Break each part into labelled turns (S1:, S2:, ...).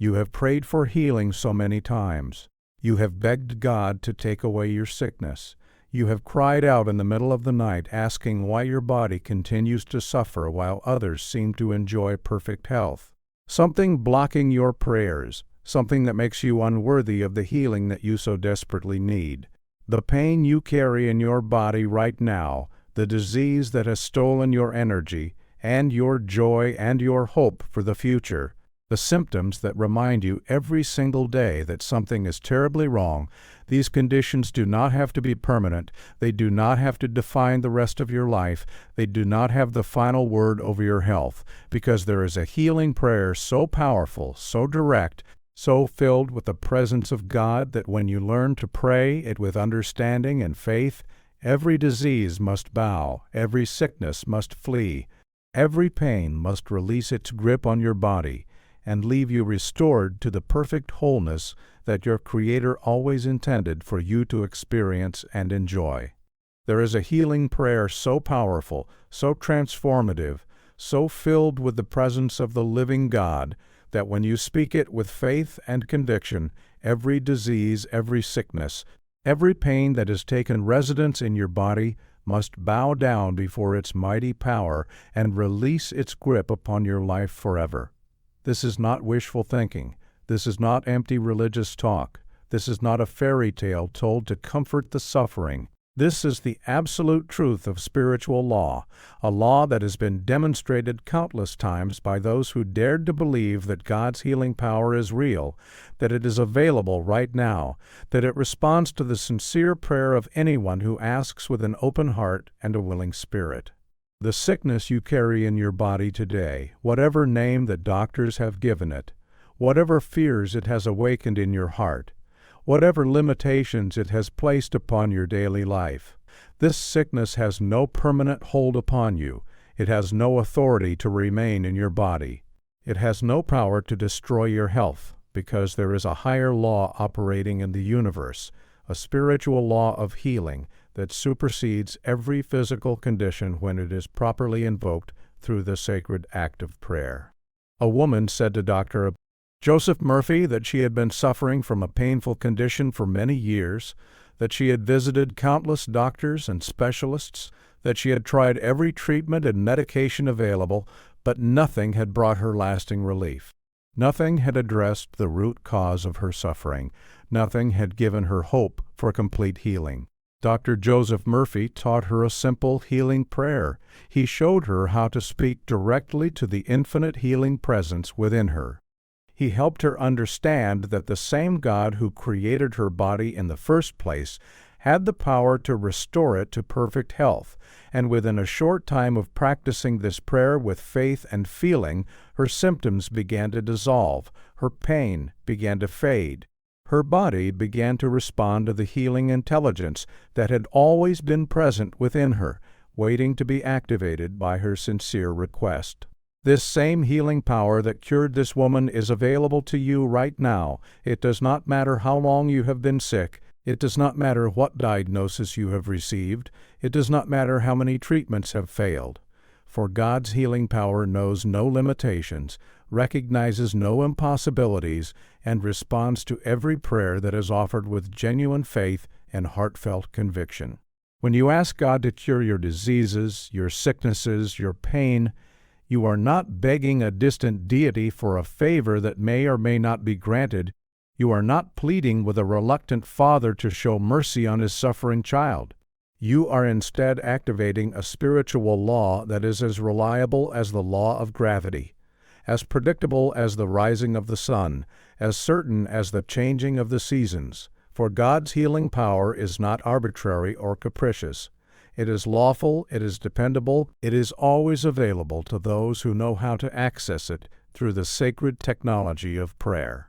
S1: You have prayed for healing so many times. You have begged God to take away your sickness. You have cried out in the middle of the night asking why your body continues to suffer while others seem to enjoy perfect health. Something blocking your prayers, something that makes you unworthy of the healing that you so desperately need. The pain you carry in your body right now, the disease that has stolen your energy, and your joy and your hope for the future, the symptoms that remind you every single day that something is terribly wrong, these conditions do not have to be permanent. They do not have to define the rest of your life. They do not have the final word over your health, because there is a healing prayer so powerful, so direct, so filled with the presence of God that when you learn to pray it with understanding and faith, every disease must bow, every sickness must flee, every pain must release its grip on your body, and leave you restored to the perfect wholeness that your Creator always intended for you to experience and enjoy. There is a healing prayer so powerful, so transformative, so filled with the presence of the living God, that when you speak it with faith and conviction, every disease, every sickness, every pain that has taken residence in your body must bow down before its mighty power and release its grip upon your life forever. This is not wishful thinking. This is not empty religious talk. This is not a fairy tale told to comfort the suffering. This is the absolute truth of spiritual law, a law that has been demonstrated countless times by those who dared to believe that God's healing power is real, that it is available right now, that it responds to the sincere prayer of anyone who asks with an open heart and a willing spirit. The sickness you carry in your body today, whatever name the doctors have given it, whatever fears it has awakened in your heart, whatever limitations it has placed upon your daily life, this sickness has no permanent hold upon you. It has no authority to remain in your body. It has no power to destroy your health, because there is a higher law operating in the universe, a spiritual law of healing that supersedes every physical condition when it is properly invoked through the sacred act of prayer. A woman said to Dr. Joseph Murphy that she had been suffering from a painful condition for many years, that she had visited countless doctors and specialists, that she had tried every treatment and medication available, but nothing had brought her lasting relief. Nothing had addressed the root cause of her suffering. Nothing had given her hope for complete healing. Dr. Joseph Murphy taught her a simple healing prayer. He showed her how to speak directly to the infinite healing presence within her. He helped her understand that the same God who created her body in the first place had the power to restore it to perfect health, and within a short time of practicing this prayer with faith and feeling, her symptoms began to dissolve, her pain began to fade. Her body began to respond to the healing intelligence that had always been present within her, waiting to be activated by her sincere request. This same healing power that cured this woman is available to you right now. It does not matter how long you have been sick. It does not matter what diagnosis you have received. It does not matter how many treatments have failed. For God's healing power knows no limitations, recognizes no impossibilities, and responds to every prayer that is offered with genuine faith and heartfelt conviction. When you ask God to cure your diseases, your sicknesses, your pain, you are not begging a distant deity for a favor that may or may not be granted. You are not pleading with a reluctant father to show mercy on his suffering child. You are instead activating a spiritual law that is as reliable as the law of gravity, as predictable as the rising of the sun, as certain as the changing of the seasons. For God's healing power is not arbitrary or capricious. It is lawful, it is dependable, it is always available to those who know how to access it through the sacred technology of prayer.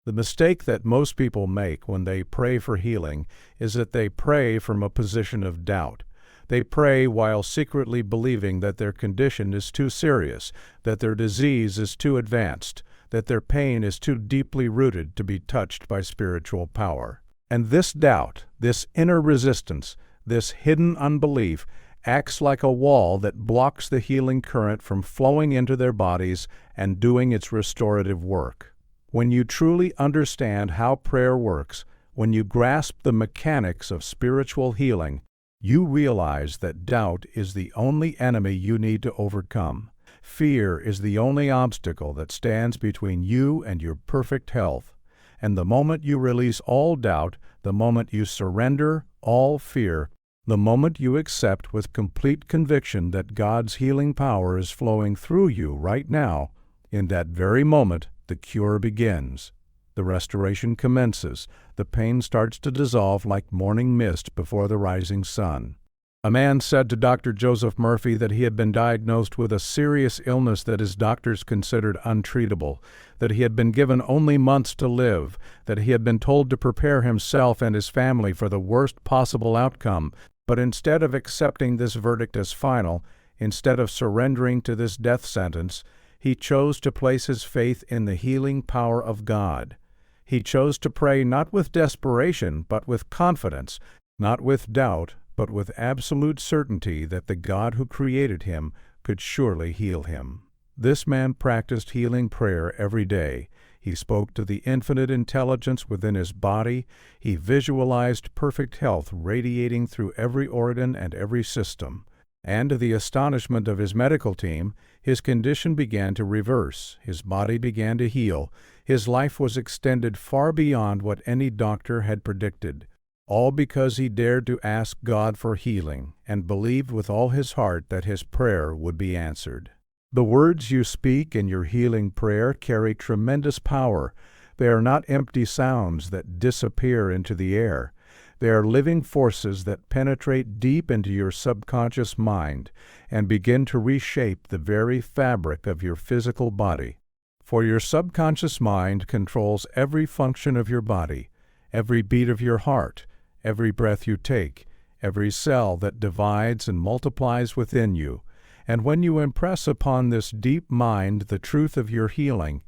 S1: The mistake that most people make when they pray for healing is that they pray from a position of doubt. They pray while secretly believing that their condition is too serious, that their disease is too advanced, that their pain is too deeply rooted to be touched by spiritual power. And this doubt, this inner resistance, this hidden unbelief acts like a wall that blocks the healing current from flowing into their bodies and doing its restorative work. When you truly understand how prayer works, when you grasp the mechanics of spiritual healing, you realize that doubt is the only enemy you need to overcome. Fear is the only obstacle that stands between you and your perfect health. And the moment you release all doubt, the moment you surrender all fear, the moment you accept with complete conviction that God's healing power is flowing through you right now, in that very moment, the cure begins. The restoration commences. The pain starts to dissolve like morning mist before the rising sun. A man said to Dr. Joseph Murphy that he had been diagnosed with a serious illness that his doctors considered untreatable, that he had been given only months to live, that he had been told to prepare himself and his family for the worst possible outcome. But instead of accepting this verdict as final, instead of surrendering to this death sentence, he chose to place his faith in the healing power of God. He chose to pray not with desperation, but with confidence, not with doubt, but with absolute certainty that the God who created him could surely heal him. This man practiced healing prayer every day. He spoke to the infinite intelligence within his body. He visualized perfect health radiating through every organ and every system. And to the astonishment of his medical team, his condition began to reverse. His body began to heal. His life was extended far beyond what any doctor had predicted. All because he dared to ask God for healing and believed with all his heart that his prayer would be answered. The words you speak in your healing prayer carry tremendous power. They are not empty sounds that disappear into the air. They are living forces that penetrate deep into your subconscious mind and begin to reshape the very fabric of your physical body. For your subconscious mind controls every function of your body, every beat of your heart, every breath you take, every cell that divides and multiplies within you. And when you impress upon this deep mind the truth of your healing,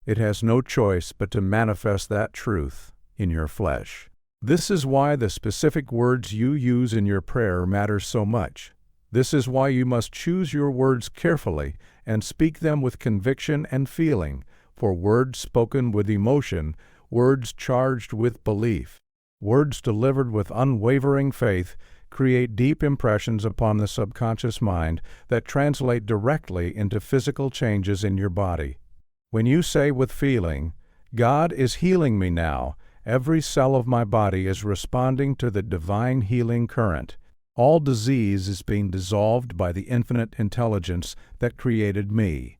S1: it has no choice but to manifest that truth in your flesh. This is why the specific words you use in your prayer matter so much. This is why you must choose your words carefully and speak them with conviction and feeling, for words spoken with emotion, words charged with belief, words delivered with unwavering faith create deep impressions upon the subconscious mind that translate directly into physical changes in your body. When you say with feeling, "God is healing me now," every cell of my body is responding to the divine healing current. All disease is being dissolved by the infinite intelligence that created me.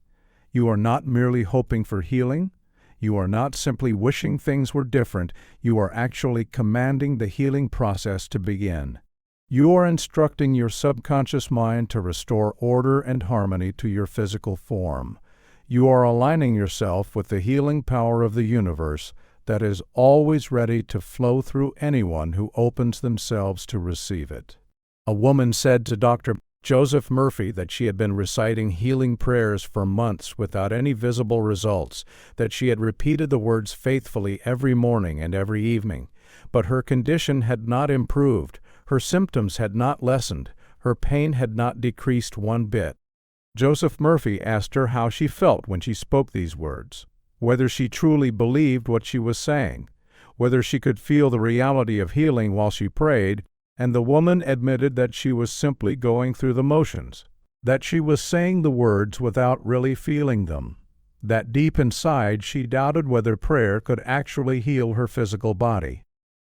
S1: You are not merely hoping for healing. You are not simply wishing things were different. You are actually commanding the healing process to begin. You are instructing your subconscious mind to restore order and harmony to your physical form. You are aligning yourself with the healing power of the universe that is always ready to flow through anyone who opens themselves to receive it. A woman said to Dr. Joseph Murphy that she had been reciting healing prayers for months without any visible results, that she had repeated the words faithfully every morning and every evening, but her condition had not improved, her symptoms had not lessened, her pain had not decreased one bit. Joseph Murphy asked her how she felt when she spoke these words, whether she truly believed what she was saying, whether she could feel the reality of healing while she prayed, and the woman admitted that she was simply going through the motions, that she was saying the words without really feeling them, that deep inside she doubted whether prayer could actually heal her physical body.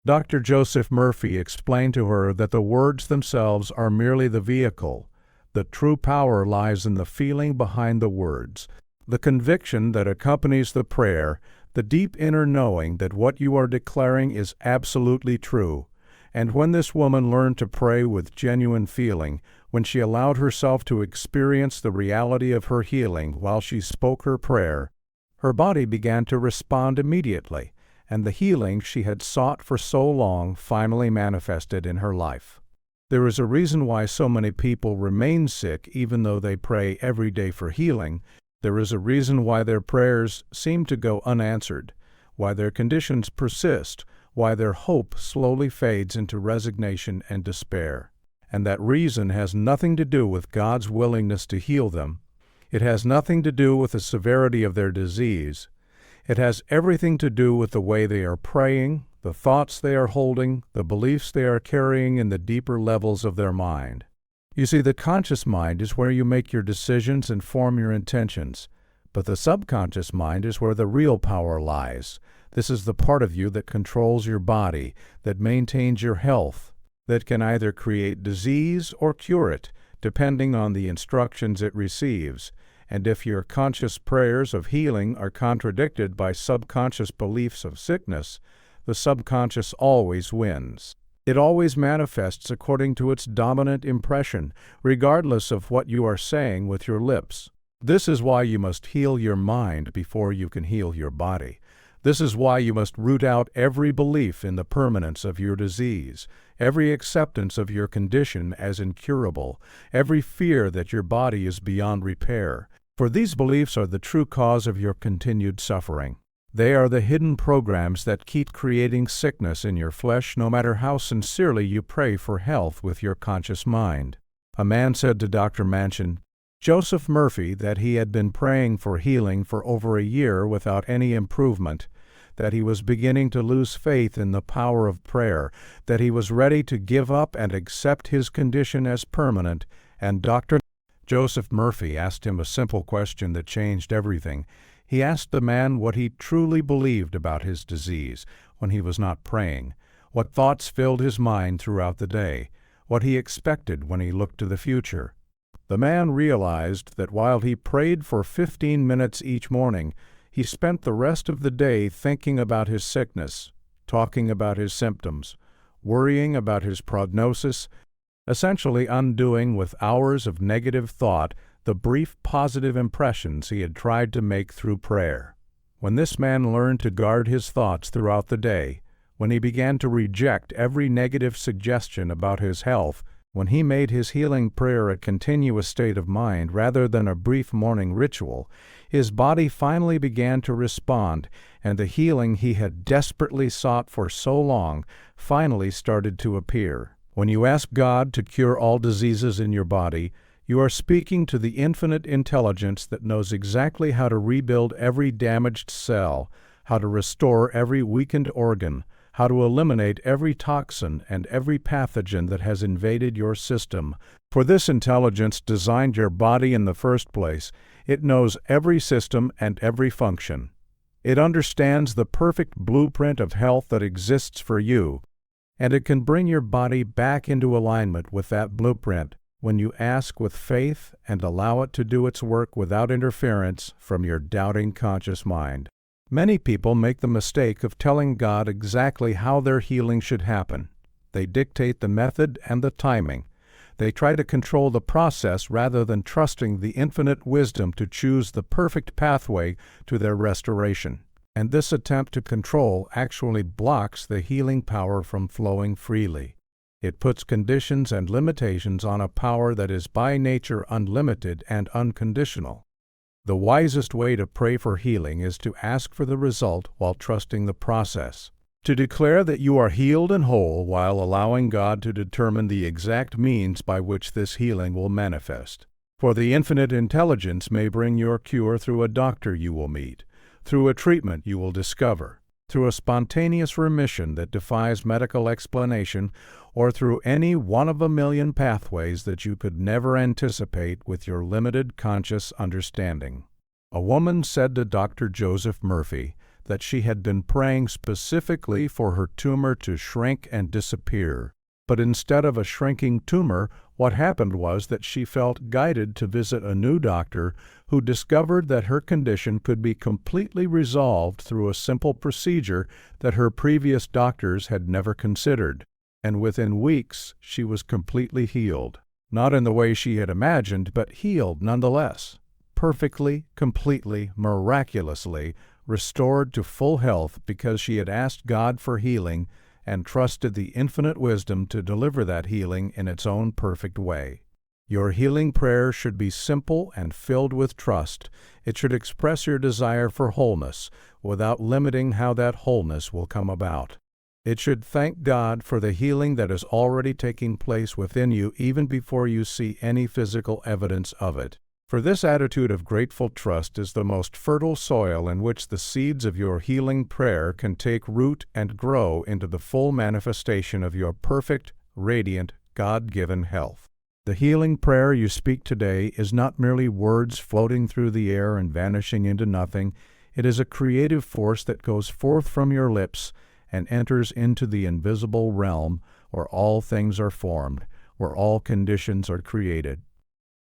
S1: Dr. Joseph Murphy explained to her that the words themselves are merely the vehicle. The true power lies in the feeling behind the words, the conviction that accompanies the prayer, the deep inner knowing that what you are declaring is absolutely true. And when this woman learned to pray with genuine feeling, when she allowed herself to experience the reality of her healing while she spoke her prayer, her body began to respond immediately, and the healing she had sought for so long finally manifested in her life. There is a reason why so many people remain sick even though they pray every day for healing. There is a reason why their prayers seem to go unanswered, why their conditions persist, why their hope slowly fades into resignation and despair. And that reason has nothing to do with God's willingness to heal them. It has nothing to do with the severity of their disease. It has everything to do with the way they are praying, the thoughts they are holding, the beliefs they are carrying in the deeper levels of their mind. You see, the conscious mind is where you make your decisions and form your intentions, but the subconscious mind is where the real power lies. This is the part of you that controls your body, that maintains your health, that can either create disease or cure it, depending on the instructions it receives. And if your conscious prayers of healing are contradicted by subconscious beliefs of sickness, the subconscious always wins. It always manifests according to its dominant impression, regardless of what you are saying with your lips. This is why you must heal your mind before you can heal your body. This is why you must root out every belief in the permanence of your disease, every acceptance of your condition as incurable, every fear that your body is beyond repair. For these beliefs are the true cause of your continued suffering. They are the hidden programs that keep creating sickness in your flesh no matter how sincerely you pray for health with your conscious mind. A man said to Dr. Mansion, Joseph Murphy, that he had been praying for healing for over a year without any improvement, that he was beginning to lose faith in the power of prayer, that he was ready to give up and accept his condition as permanent, and Dr. Joseph Murphy asked him a simple question that changed everything. He asked the man what he truly believed about his disease when he was not praying, what thoughts filled his mind throughout the day, what he expected when he looked to the future. The man realized that while he prayed for 15 minutes each morning, he spent the rest of the day thinking about his sickness, talking about his symptoms, worrying about his prognosis, essentially undoing with hours of negative thought the brief positive impressions he had tried to make through prayer. When this man learned to guard his thoughts throughout the day, when he began to reject every negative suggestion about his health, when he made his healing prayer a continuous state of mind rather than a brief morning ritual, his body finally began to respond, and the healing he had desperately sought for so long finally started to appear. When you ask God to cure all diseases in your body, you are speaking to the infinite intelligence that knows exactly how to rebuild every damaged cell, how to restore every weakened organ, how to eliminate every toxin and every pathogen that has invaded your system. For this intelligence designed your body in the first place. It knows every system and every function. It understands the perfect blueprint of health that exists for you, and it can bring your body back into alignment with that blueprint when you ask with faith and allow it to do its work without interference from your doubting conscious mind. Many people make the mistake of telling God exactly how their healing should happen. They dictate the method and the timing. They try to control the process rather than trusting the infinite wisdom to choose the perfect pathway to their restoration. And this attempt to control actually blocks the healing power from flowing freely. It puts conditions and limitations on a power that is by nature unlimited and unconditional. The wisest way to pray for healing is to ask for the result while trusting the process, to declare that you are healed and whole while allowing God to determine the exact means by which this healing will manifest. For the infinite intelligence may bring your cure through a doctor you will meet, through a treatment you will discover, through a spontaneous remission that defies medical explanation, or through any one of a million pathways that you could never anticipate with your limited conscious understanding. A woman said to Dr. Joseph Murphy that she had been praying specifically for her tumor to shrink and disappear. But instead of a shrinking tumor, what happened was that she felt guided to visit a new doctor who discovered that her condition could be completely resolved through a simple procedure that her previous doctors had never considered. And within weeks, she was completely healed. Not in the way she had imagined, but healed nonetheless. Perfectly, completely, miraculously restored to full health because she had asked God for healing and trusted the infinite wisdom to deliver that healing in its own perfect way. Your healing prayer should be simple and filled with trust. It should express your desire for wholeness without limiting how that wholeness will come about. It should thank God for the healing that is already taking place within you even before you see any physical evidence of it. For this attitude of grateful trust is the most fertile soil in which the seeds of your healing prayer can take root and grow into the full manifestation of your perfect, radiant, God-given health. The healing prayer you speak today is not merely words floating through the air and vanishing into nothing. It is a creative force that goes forth from your lips and enters into the invisible realm where all things are formed, where all conditions are created,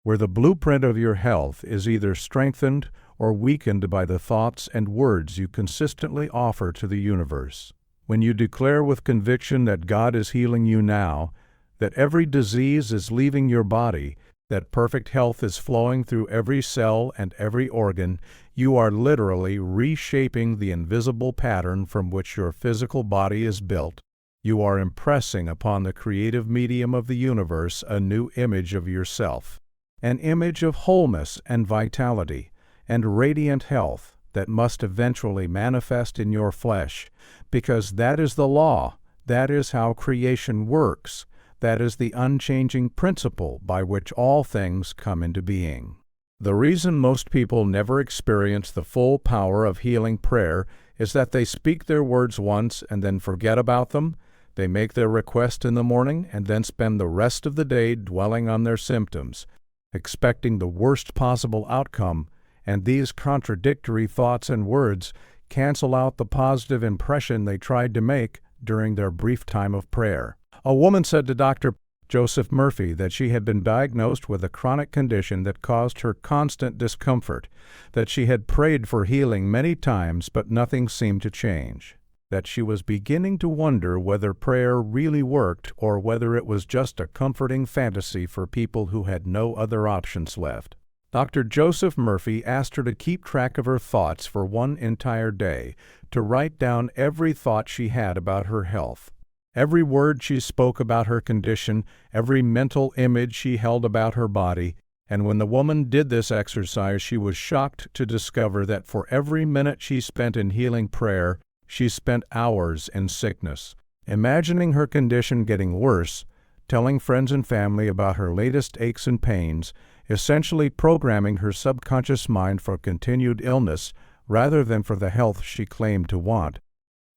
S1: where the blueprint of your health is either strengthened or weakened by the thoughts and words you consistently offer to the universe. When you declare with conviction that God is healing you now, that every disease is leaving your body, that perfect health is flowing through every cell and every organ, you are literally reshaping the invisible pattern from which your physical body is built. You are impressing upon the creative medium of the universe a new image of yourself, an image of wholeness and vitality and radiant health that must eventually manifest in your flesh, because that is the law, that is how creation works, that is the unchanging principle by which all things come into being. The reason most people never experience the full power of healing prayer is that they speak their words once and then forget about them. They make their request in the morning and then spend the rest of the day dwelling on their symptoms, expecting the worst possible outcome, and these contradictory thoughts and words cancel out the positive impression they tried to make during their brief time of prayer. A woman said to Dr. Joseph Murphy that she had been diagnosed with a chronic condition that caused her constant discomfort, that she had prayed for healing many times but nothing seemed to change, that she was beginning to wonder whether prayer really worked or whether it was just a comforting fantasy for people who had no other options left. Dr. Joseph Murphy asked her to keep track of her thoughts for one entire day, to write down every thought she had about her health, every word she spoke about her condition, every mental image she held about her body, and when the woman did this exercise, she was shocked to discover that for every minute she spent in healing prayer, she spent hours in sickness, imagining her condition getting worse, telling friends and family about her latest aches and pains, essentially programming her subconscious mind for continued illness rather than for the health she claimed to want.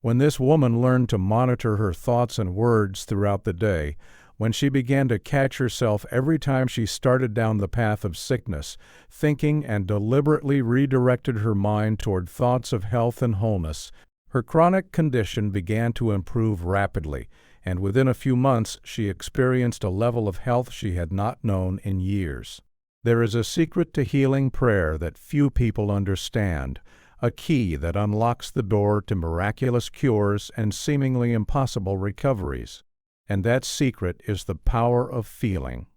S1: When this woman learned to monitor her thoughts and words throughout the day, when she began to catch herself every time she started down the path of sickness, thinking and deliberately redirected her mind toward thoughts of health and wholeness, her chronic condition began to improve rapidly, and within a few months she experienced a level of health she had not known in years. There is a secret to healing prayer that few people understand, a key that unlocks the door to miraculous cures and seemingly impossible recoveries. And that secret is the power of feeling.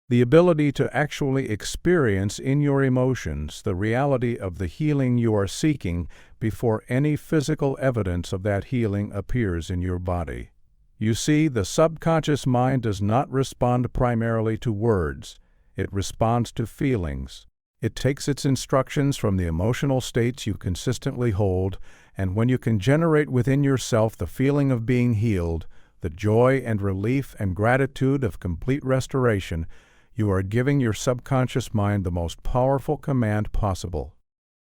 S1: The ability to actually experience in your emotions the reality of the healing you are seeking before any physical evidence of that healing appears in your body. You see, the subconscious mind does not respond primarily to words. It responds to feelings. It takes its instructions from the emotional states you consistently hold, and when you can generate within yourself the feeling of being healed, the joy and relief and gratitude of complete restoration, you are giving your subconscious mind the most powerful command possible.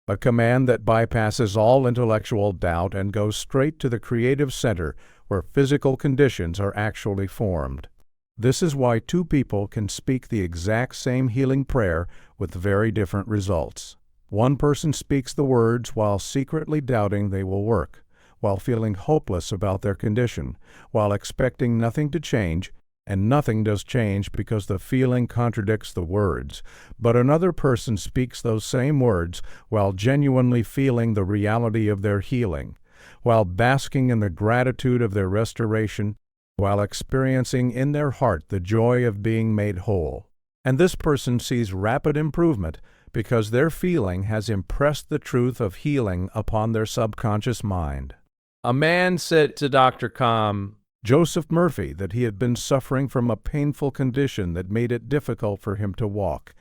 S1: A command that bypasses all intellectual doubt and goes straight to the creative center where physical conditions are actually formed. This is why two people can speak the exact same healing prayer with very different results. One person speaks the words while secretly doubting they will work, while feeling hopeless about their condition, while expecting nothing to change, and nothing does change because the feeling contradicts the words. But another person speaks those same words while genuinely feeling the reality of their healing, while basking in the gratitude of their restoration, while experiencing in their heart the joy of being made whole. And this person sees rapid improvement because their feeling has impressed the truth of healing upon their subconscious mind.
S2: A man said to Dr.
S1: Joseph Murphy that he had been suffering from a painful condition that made it difficult for him to walk,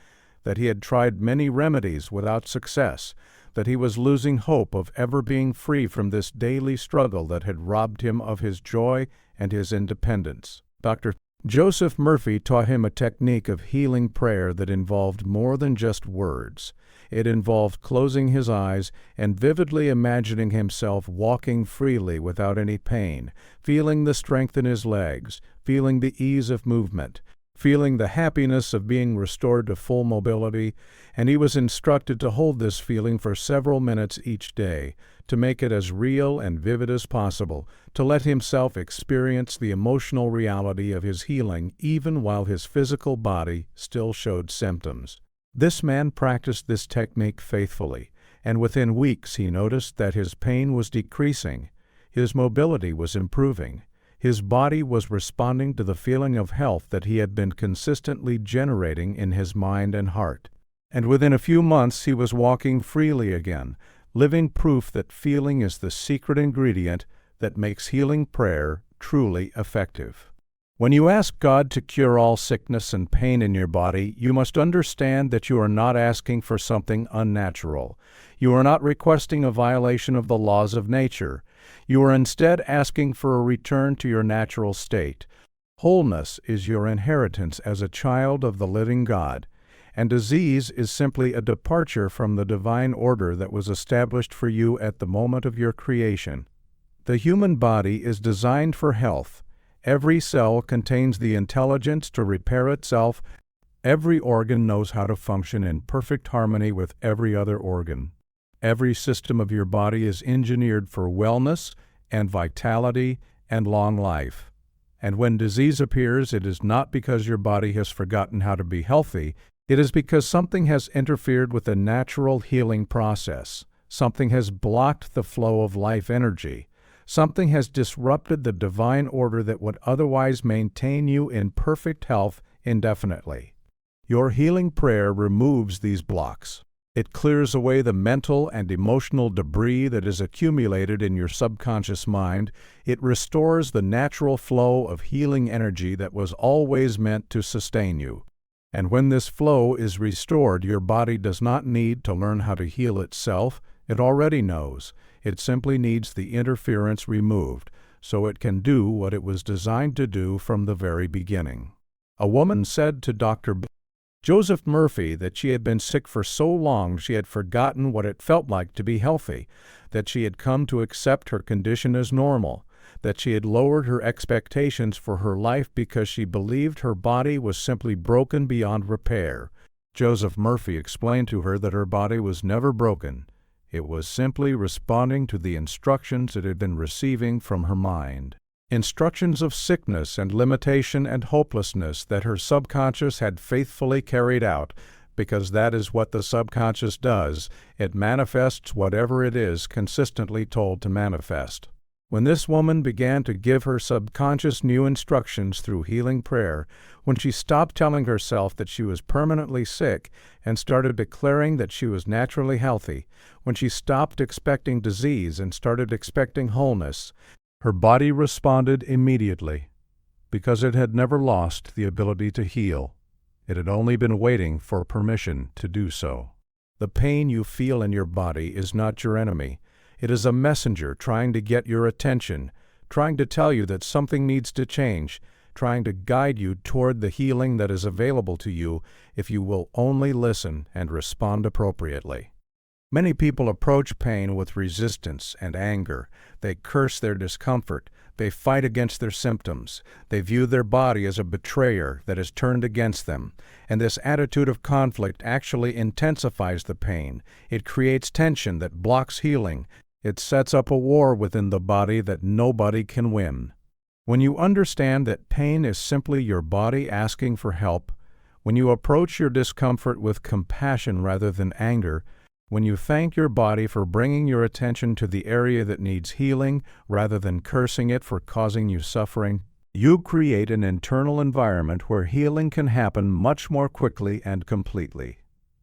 S1: that he had tried many remedies without success, that he was losing hope of ever being free from this daily struggle that had robbed him of his joy and his independence. Dr. Joseph Murphy taught him a technique of healing prayer that involved more than just words. It involved closing his eyes and vividly imagining himself walking freely without any pain, feeling the strength in his legs, feeling the ease of movement, feeling the happiness of being restored to full mobility, and he was instructed to hold this feeling for several minutes each day, to make it as real and vivid as possible, to let himself experience the emotional reality of his healing even while his physical body still showed symptoms. This man practiced this technique faithfully, and within weeks he noticed that his pain was decreasing, his mobility was improving, his body was responding to the feeling of health that he had been consistently generating in his mind and heart. And within a few months he was walking freely again, living proof that feeling is the secret ingredient that makes healing prayer truly effective. When you ask God to cure all sickness and pain in your body, you must understand that you are not asking for something unnatural. You are not requesting a violation of the laws of nature. You are instead asking for a return to your natural state. Wholeness is your inheritance as a child of the living God, and disease is simply a departure from the divine order that was established for you at the moment of your creation. The human body is designed for health. Every cell contains the intelligence to repair itself. Every organ knows how to function in perfect harmony with every other organ. Every system of your body is engineered for wellness and vitality and long life. And when disease appears, it is not because your body has forgotten how to be healthy. It is because something has interfered with the natural healing process. Something has blocked the flow of life energy. Something has disrupted the divine order that would otherwise maintain you in perfect health indefinitely. Your healing prayer removes these blocks. It clears away the mental and emotional debris that is accumulated in your subconscious mind. It restores the natural flow of healing energy that was always meant to sustain you. And when this flow is restored, your body does not need to learn how to heal itself. It already knows. It simply needs the interference removed, so it can do what it was designed to do from the very beginning. A woman said to Dr. Joseph Murphy that she had been sick for so long she had forgotten what it felt like to be healthy, that she had come to accept her condition as normal, that she had lowered her expectations for her life because she believed her body was simply broken beyond repair. Joseph Murphy explained to her that her body was never broken. It was simply responding to the instructions it had been receiving from her mind. Instructions of sickness and limitation and hopelessness that her subconscious had faithfully carried out, because that is what the subconscious does. It manifests whatever it is consistently told to manifest. When this woman began to give her subconscious new instructions through healing prayer, when she stopped telling herself that she was permanently sick and started declaring that she was naturally healthy, when she stopped expecting disease and started expecting wholeness, her body responded immediately, because it had never lost the ability to heal. It had only been waiting for permission to do so. The pain you feel in your body is not your enemy. It is a messenger trying to get your attention, trying to tell you that something needs to change, trying to guide you toward the healing that is available to you if you will only listen and respond appropriately. Many people approach pain with resistance and anger. They curse their discomfort. They fight against their symptoms. They view their body as a betrayer that has turned against them. And this attitude of conflict actually intensifies the pain. It creates tension that blocks healing. It sets up a war within the body that nobody can win. When you understand that pain is simply your body asking for help, when you approach your discomfort with compassion rather than anger, when you thank your body for bringing your attention to the area that needs healing rather than cursing it for causing you suffering, you create an internal environment where healing can happen much more quickly and completely.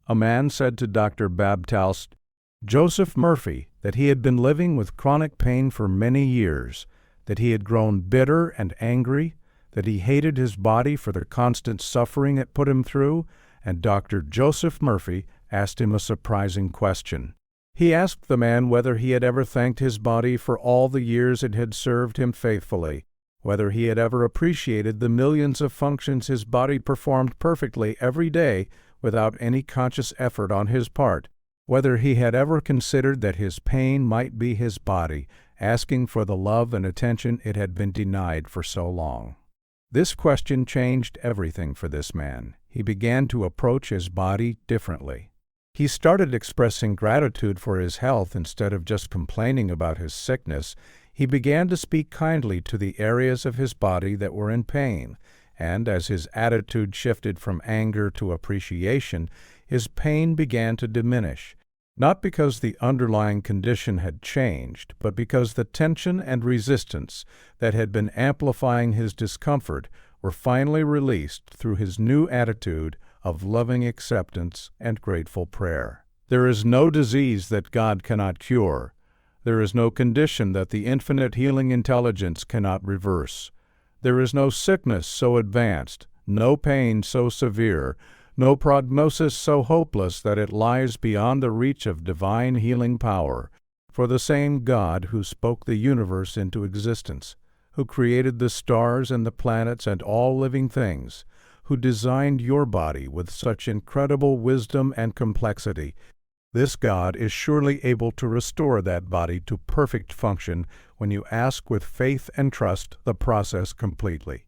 S1: A man said to Dr. Baptiste Joseph Murphy that he had been living with chronic pain for many years, that he had grown bitter and angry, that he hated his body for the constant suffering it put him through, and Dr. Joseph Murphy asked him a surprising question. He asked the man whether he had ever thanked his body for all the years it had served him faithfully, whether he had ever appreciated the millions of functions his body performed perfectly every day without any conscious effort on his part, whether he had ever considered that his pain might be his body asking for the love and attention it had been denied for so long. This question changed everything for this man. He began to approach his body differently. He started expressing gratitude for his health instead of just complaining about his sickness. He began to speak kindly to the areas of his body that were in pain, and as his attitude shifted from anger to appreciation, his pain began to diminish, not because the underlying condition had changed, but because the tension and resistance that had been amplifying his discomfort were finally released through his new attitude of loving acceptance and grateful prayer. There is no disease that God cannot cure. There is no condition that the infinite healing intelligence cannot reverse. There is no sickness so advanced, no pain so severe, no prognosis so hopeless that it lies beyond the reach of divine healing power. For the same God who spoke the universe into existence, who created the stars and the planets and all living things, who designed your body with such incredible wisdom and complexity, this God is surely able to restore that body to perfect function when you ask with faith and trust the process completely.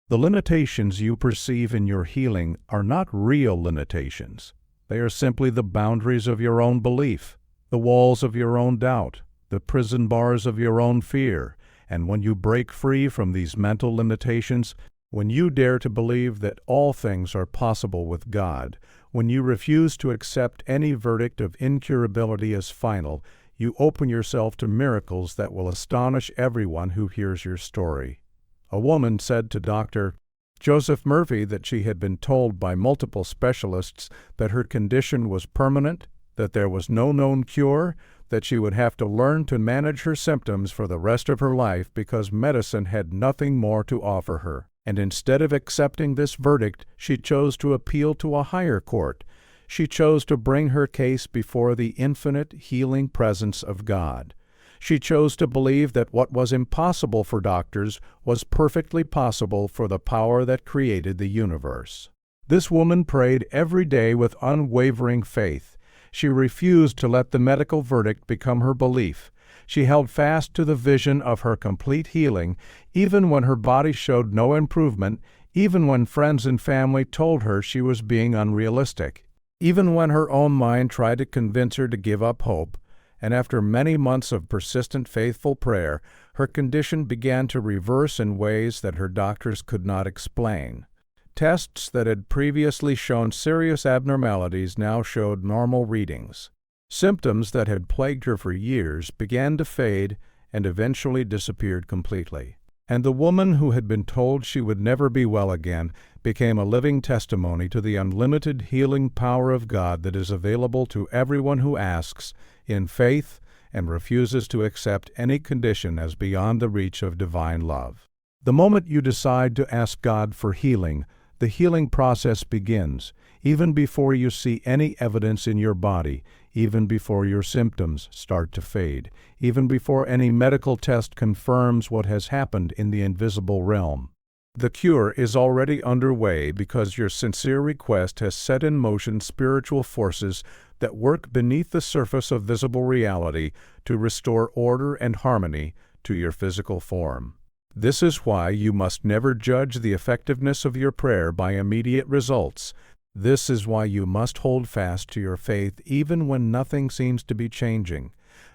S1: The limitations you perceive in your healing are not real limitations. They are simply the boundaries of your own belief, the walls of your own doubt, the prison bars of your own fear. And when you break free from these mental limitations, when you dare to believe that all things are possible with God, when you refuse to accept any verdict of incurability as final, you open yourself to miracles that will astonish everyone who hears your story. A woman said to Dr. Joseph Murphy that she had been told by multiple specialists that her condition was permanent, that there was no known cure, that she would have to learn to manage her symptoms for the rest of her life because medicine had nothing more to offer her. And instead of accepting this verdict, she chose to appeal to a higher court. She chose to bring her case before the infinite healing presence of God. She chose to believe that what was impossible for doctors was perfectly possible for the power that created the universe. This woman prayed every day with unwavering faith. She refused to let the medical verdict become her belief. She held fast to the vision of her complete healing, even when her body showed no improvement, even when friends and family told her she was being unrealistic, even when her own mind tried to convince her to give up hope. And after many months of persistent faithful prayer, her condition began to reverse in ways that her doctors could not explain. Tests that had previously shown serious abnormalities now showed normal readings. Symptoms that had plagued her for years began to fade and eventually disappeared completely. And the woman who had been told she would never be well again became a living testimony to the unlimited healing power of God that is available to everyone who asks in faith and refuses to accept any condition as beyond the reach of divine love. The moment you decide to ask God for healing, the healing process begins, even before you see any evidence in your body, even before your symptoms start to fade, even before any medical test confirms what has happened in the invisible realm. The cure is already underway because your sincere request has set in motion spiritual forces that work beneath the surface of visible reality to restore order and harmony to your physical form. This is why you must never judge the effectiveness of your prayer by immediate results. This is why you must hold fast to your faith even when nothing seems to be changing.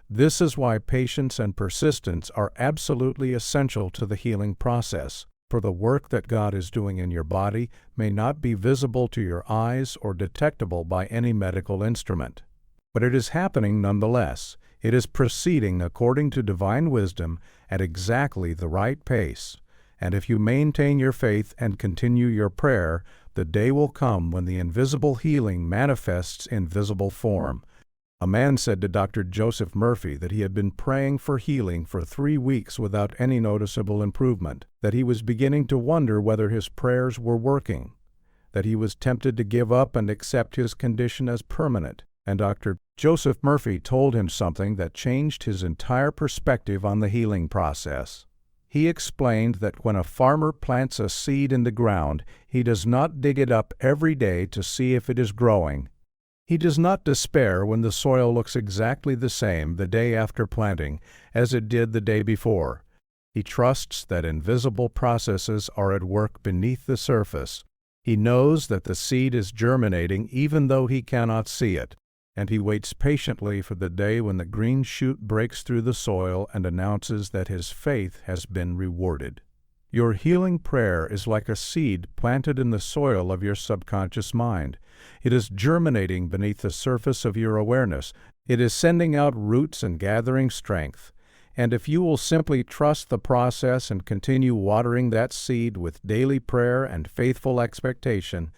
S1: This is why patience and persistence are absolutely essential to the healing process. For the work that God is doing in your body may not be visible to your eyes or detectable by any medical instrument. But it is happening nonetheless. It is proceeding according to divine wisdom at exactly the right pace. And if you maintain your faith and continue your prayer, the day will come when the invisible healing manifests in visible form. A man said to Dr. Joseph Murphy that he had been praying for healing for 3 weeks without any noticeable improvement, that he was beginning to wonder whether his prayers were working, that he was tempted to give up and accept his condition as permanent. And Dr. Joseph Murphy told him something that changed his entire perspective on the healing process. He explained that when a farmer plants a seed in the ground, he does not dig it up every day to see if it is growing. He does not despair when the soil looks exactly the same the day after planting as it did the day before. He trusts that invisible processes are at work beneath the surface. He knows that the seed is germinating even though he cannot see it, and he waits patiently for the day when the green shoot breaks through the soil and announces that his faith has been rewarded. Your healing prayer is like a seed planted in the soil of your subconscious mind. It is germinating beneath the surface of your awareness. It is sending out roots and gathering strength. And if you will simply trust the process and continue watering that seed with daily prayer and faithful expectation,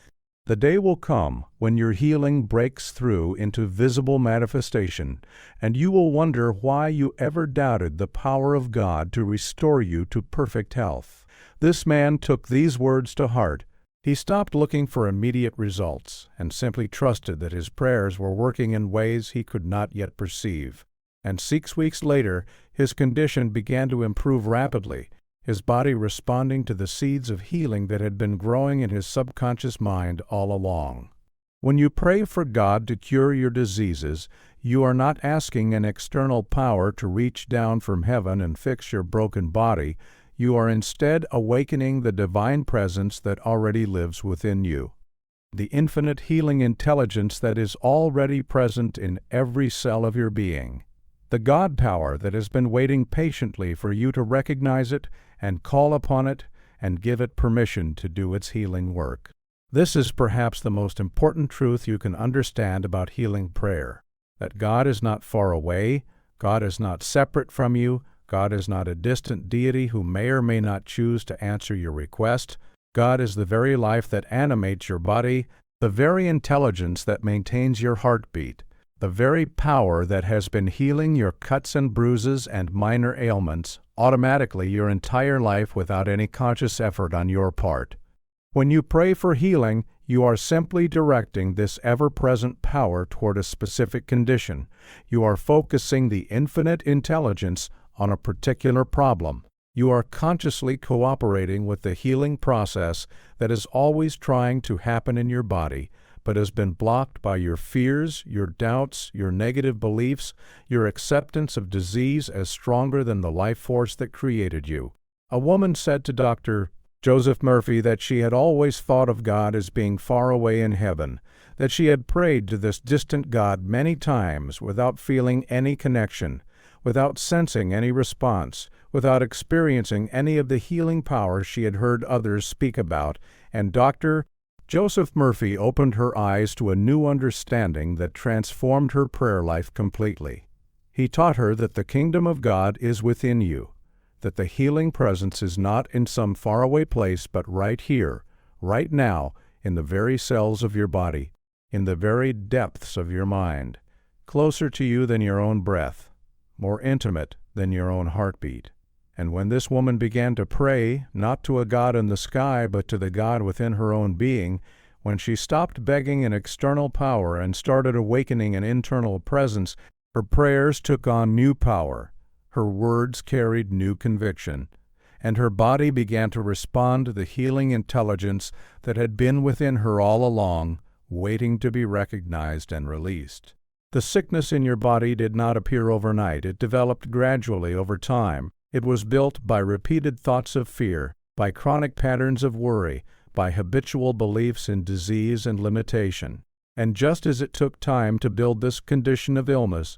S1: the day will come when your healing breaks through into visible manifestation, and you will wonder why you ever doubted the power of God to restore you to perfect health. This man took these words to heart. He stopped looking for immediate results and simply trusted that his prayers were working in ways he could not yet perceive. And 6 weeks later, his condition began to improve rapidly, his body responding to the seeds of healing that had been growing in his subconscious mind all along. When you pray for God to cure your diseases, you are not asking an external power to reach down from heaven and fix your broken body. You are instead awakening the divine presence that already lives within you, the infinite healing intelligence that is already present in every cell of your being, the God power that has been waiting patiently for you to recognize it and call upon it and give it permission to do its healing work. This is perhaps the most important truth you can understand about healing prayer, that God is not far away, God is not separate from you, God is not a distant deity who may or may not choose to answer your request. God is the very life that animates your body, the very intelligence that maintains your heartbeat, the very power that has been healing your cuts and bruises and minor ailments automatically your entire life without any conscious effort on your part. When you pray for healing, you are simply directing this ever-present power toward a specific condition. You are focusing the infinite intelligence on a particular problem. You are consciously cooperating with the healing process that is always trying to happen in your body, but has been blocked by your fears, your doubts, your negative beliefs, your acceptance of disease as stronger than the life force that created you. A woman said to Dr. Joseph Murphy that she had always thought of God as being far away in heaven, that she had prayed to this distant God many times without feeling any connection, without sensing any response, without experiencing any of the healing power she had heard others speak about, and Dr. Joseph Murphy opened her eyes to a new understanding that transformed her prayer life completely. He taught her that the kingdom of God is within you, that the healing presence is not in some faraway place but right here, right now, in the very cells of your body, in the very depths of your mind, closer to you than your own breath, more intimate than your own heartbeat. And when this woman began to pray, not to a God in the sky, but to the God within her own being, when she stopped begging an external power and started awakening an internal presence, her prayers took on new power, her words carried new conviction, and her body began to respond to the healing intelligence that had been within her all along, waiting to be recognized and released. The sickness in your body did not appear overnight. It developed gradually over time. It was built by repeated thoughts of fear, by chronic patterns of worry, by habitual beliefs in disease and limitation. And just as it took time to build this condition of illness,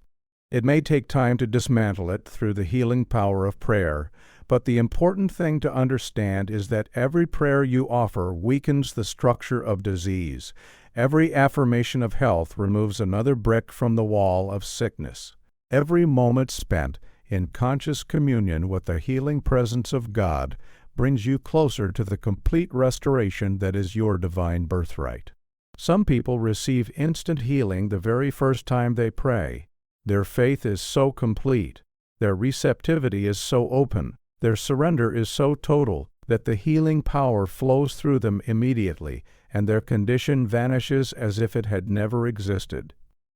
S1: it may take time to dismantle it through the healing power of prayer. But the important thing to understand is that every prayer you offer weakens the structure of disease. Every affirmation of health removes another brick from the wall of sickness. Every moment spent in conscious communion with the healing presence of God brings you closer to the complete restoration that is your divine birthright. Some people receive instant healing the very first time they pray. Their faith is so complete, their receptivity is so open, their surrender is so total that the healing power flows through them immediately, and their condition vanishes as if it had never existed.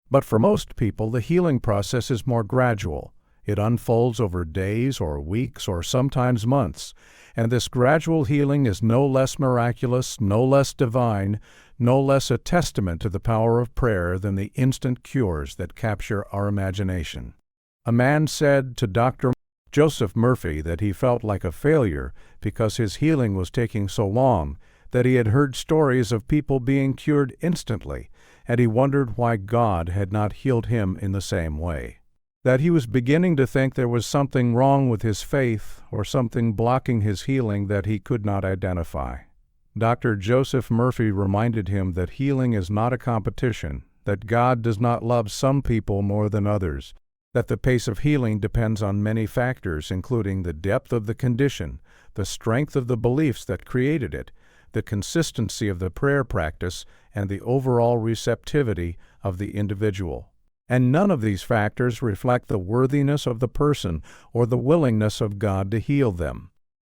S1: But for most people, the healing process is more gradual. It unfolds over days or weeks or sometimes months, and this gradual healing is no less miraculous, no less divine, no less a testament to the power of prayer than the instant cures that capture our imagination. A man said to Dr. Joseph Murphy that he felt like a failure because his healing was taking so long, that he had heard stories of people being cured instantly, and he wondered why God had not healed him in the same way. That he was beginning to think there was something wrong with his faith or something blocking his healing that he could not identify. Dr. Joseph Murphy reminded him that healing is not a competition, that God does not love some people more than others, that the pace of healing depends on many factors, including the depth of the condition, the strength of the beliefs that created it, the consistency of the prayer practice, and the overall receptivity of the individual. And none of these factors reflect the worthiness of the person or the willingness of God to heal them.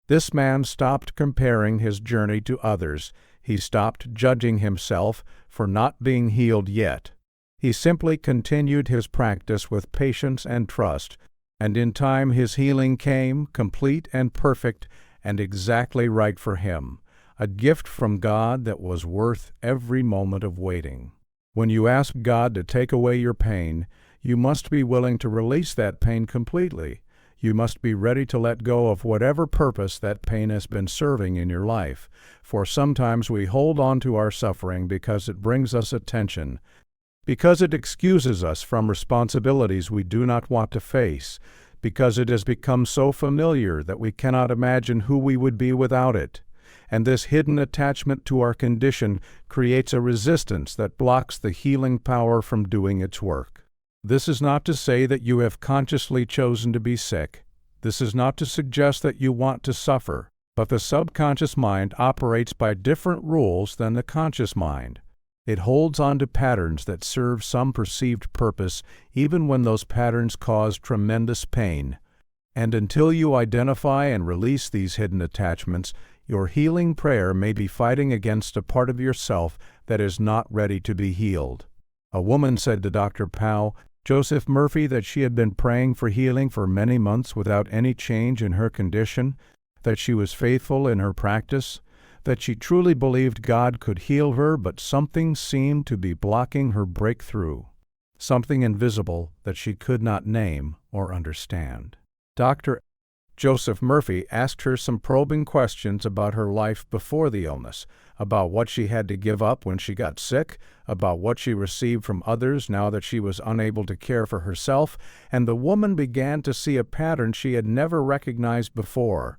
S1: This man stopped comparing his journey to others. He stopped judging himself for not being healed yet. He simply continued his practice with patience and trust, and in time his healing came, complete and perfect, and exactly right for him, a gift from God that was worth every moment of waiting. When you ask God to take away your pain, you must be willing to release that pain completely. You must be ready to let go of whatever purpose that pain has been serving in your life, for sometimes we hold on to our suffering because it brings us attention, because it excuses us from responsibilities we do not want to face, because it has become so familiar that we cannot imagine who we would be without it. And this hidden attachment to our condition creates a resistance that blocks the healing power from doing its work. This is not to say that you have consciously chosen to be sick. This is not to suggest that you want to suffer, but the subconscious mind operates by different rules than the conscious mind. It holds on to patterns that serve some perceived purpose, even when those patterns cause tremendous pain. And until you identify and release these hidden attachments, your healing prayer may be fighting against a part of yourself that is not ready to be healed. A woman said to Dr. Joseph Murphy that she had been praying for healing for many months without any change in her condition, that she was faithful in her practice, that she truly believed God could heal her, but something seemed to be blocking her breakthrough, something invisible that she could not name or understand. Dr. Joseph Murphy asked her some probing questions about her life before the illness, about what she had to give up when she got sick, about what she received from others now that she was unable to care for herself, and the woman began to see a pattern she had never recognized before.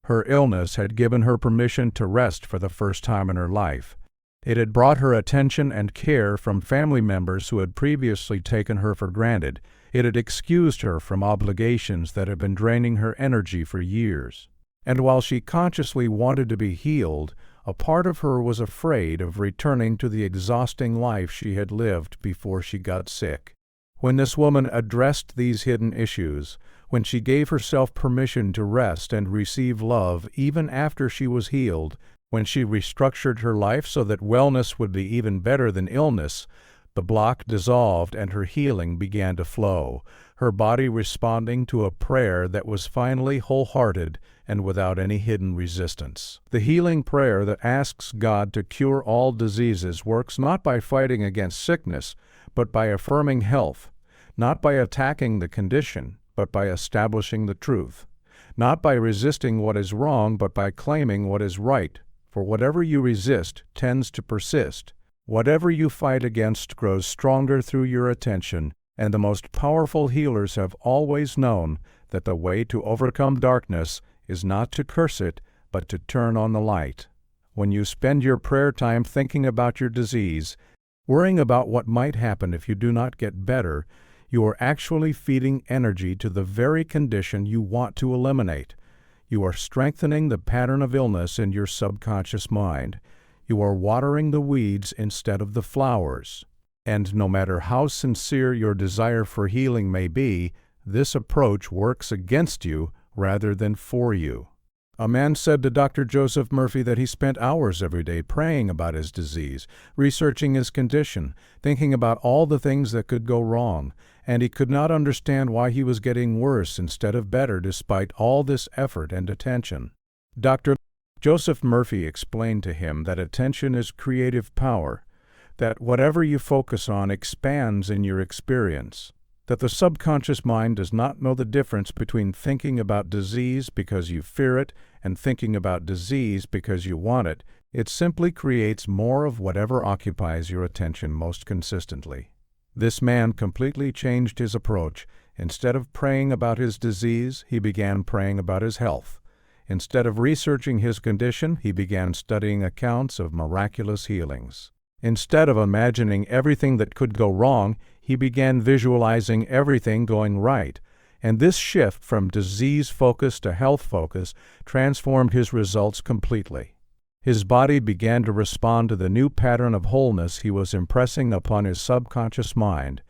S1: Her illness had given her permission to rest for the first time in her life. It had brought her attention and care from family members who had previously taken her for granted. It had excused her from obligations that had been draining her energy for years. And while she consciously wanted to be healed, a part of her was afraid of returning to the exhausting life she had lived before she got sick. When this woman addressed these hidden issues, when she gave herself permission to rest and receive love even after she was healed, when she restructured her life so that wellness would be even better than illness, the block dissolved and her healing began to flow, her body responding to a prayer that was finally wholehearted and without any hidden resistance. The healing prayer that asks God to cure all diseases works not by fighting against sickness, but by affirming health, not by attacking the condition, but by establishing the truth, not by resisting what is wrong, but by claiming what is right, for whatever you resist tends to persist. Whatever you fight against grows stronger through your attention, and the most powerful healers have always known that the way to overcome darkness is not to curse it, but to turn on the light. When you spend your prayer time thinking about your disease, worrying about what might happen if you do not get better, you are actually feeding energy to the very condition you want to eliminate. You are strengthening the pattern of illness in your subconscious mind. You are watering the weeds instead of the flowers. And no matter how sincere your desire for healing may be, this approach works against you rather than for you. A man said to Dr. Joseph Murphy that he spent hours every day praying about his disease, researching his condition, thinking about all the things that could go wrong, and he could not understand why he was getting worse instead of better despite all this effort and attention. Dr. Joseph Murphy explained to him that attention is creative power, that whatever you focus on expands in your experience, that the subconscious mind does not know the difference between thinking about disease because you fear it and thinking about disease because you want it. It simply creates more of whatever occupies your attention most consistently. This man completely changed his approach. Instead of praying about his disease, he began praying about his health. Instead of researching his condition, he began studying accounts of miraculous healings. Instead of imagining everything that could go wrong, he began visualizing everything going right. And this shift from disease focus to health focus transformed his results completely. His body began to respond to the new pattern of wholeness he was impressing upon his subconscious mind.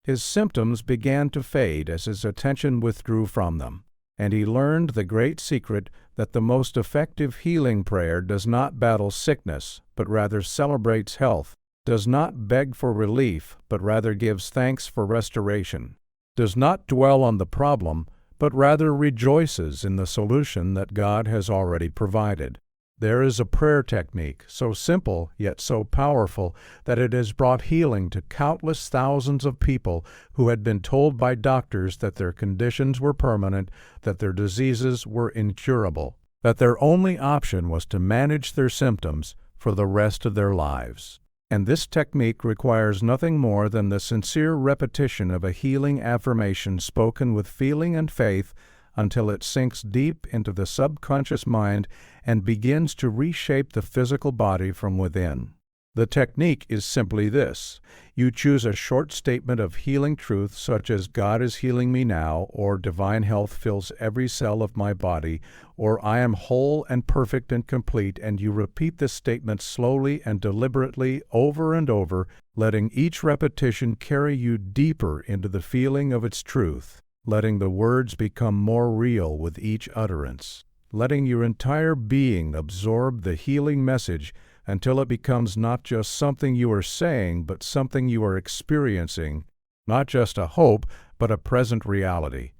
S1: His symptoms began to fade as his attention withdrew from them. And he learned the great secret that the most effective healing prayer does not battle sickness, but rather celebrates health, does not beg for relief, but rather gives thanks for restoration, does not dwell on the problem, but rather rejoices in the solution that God has already provided. There is a prayer technique so simple yet so powerful that it has brought healing to countless thousands of people who had been told by doctors that their conditions were permanent, that their diseases were incurable, that their only option was to manage their symptoms for the rest of their lives. And this technique requires nothing more than the sincere repetition of a healing affirmation spoken with feeling and faith until it sinks deep into the subconscious mind and begins to reshape the physical body from within. The technique is simply this. You choose a short statement of healing truth such as God is healing me now, or divine health fills every cell of my body, or I am whole and perfect and complete, and you repeat this statement slowly and deliberately over and over, letting each repetition carry you deeper into the feeling of its truth, letting the words become more real with each utterance, letting your entire being absorb the healing message until it becomes not just something you are saying, but something you are experiencing, not just a hope, but a present reality,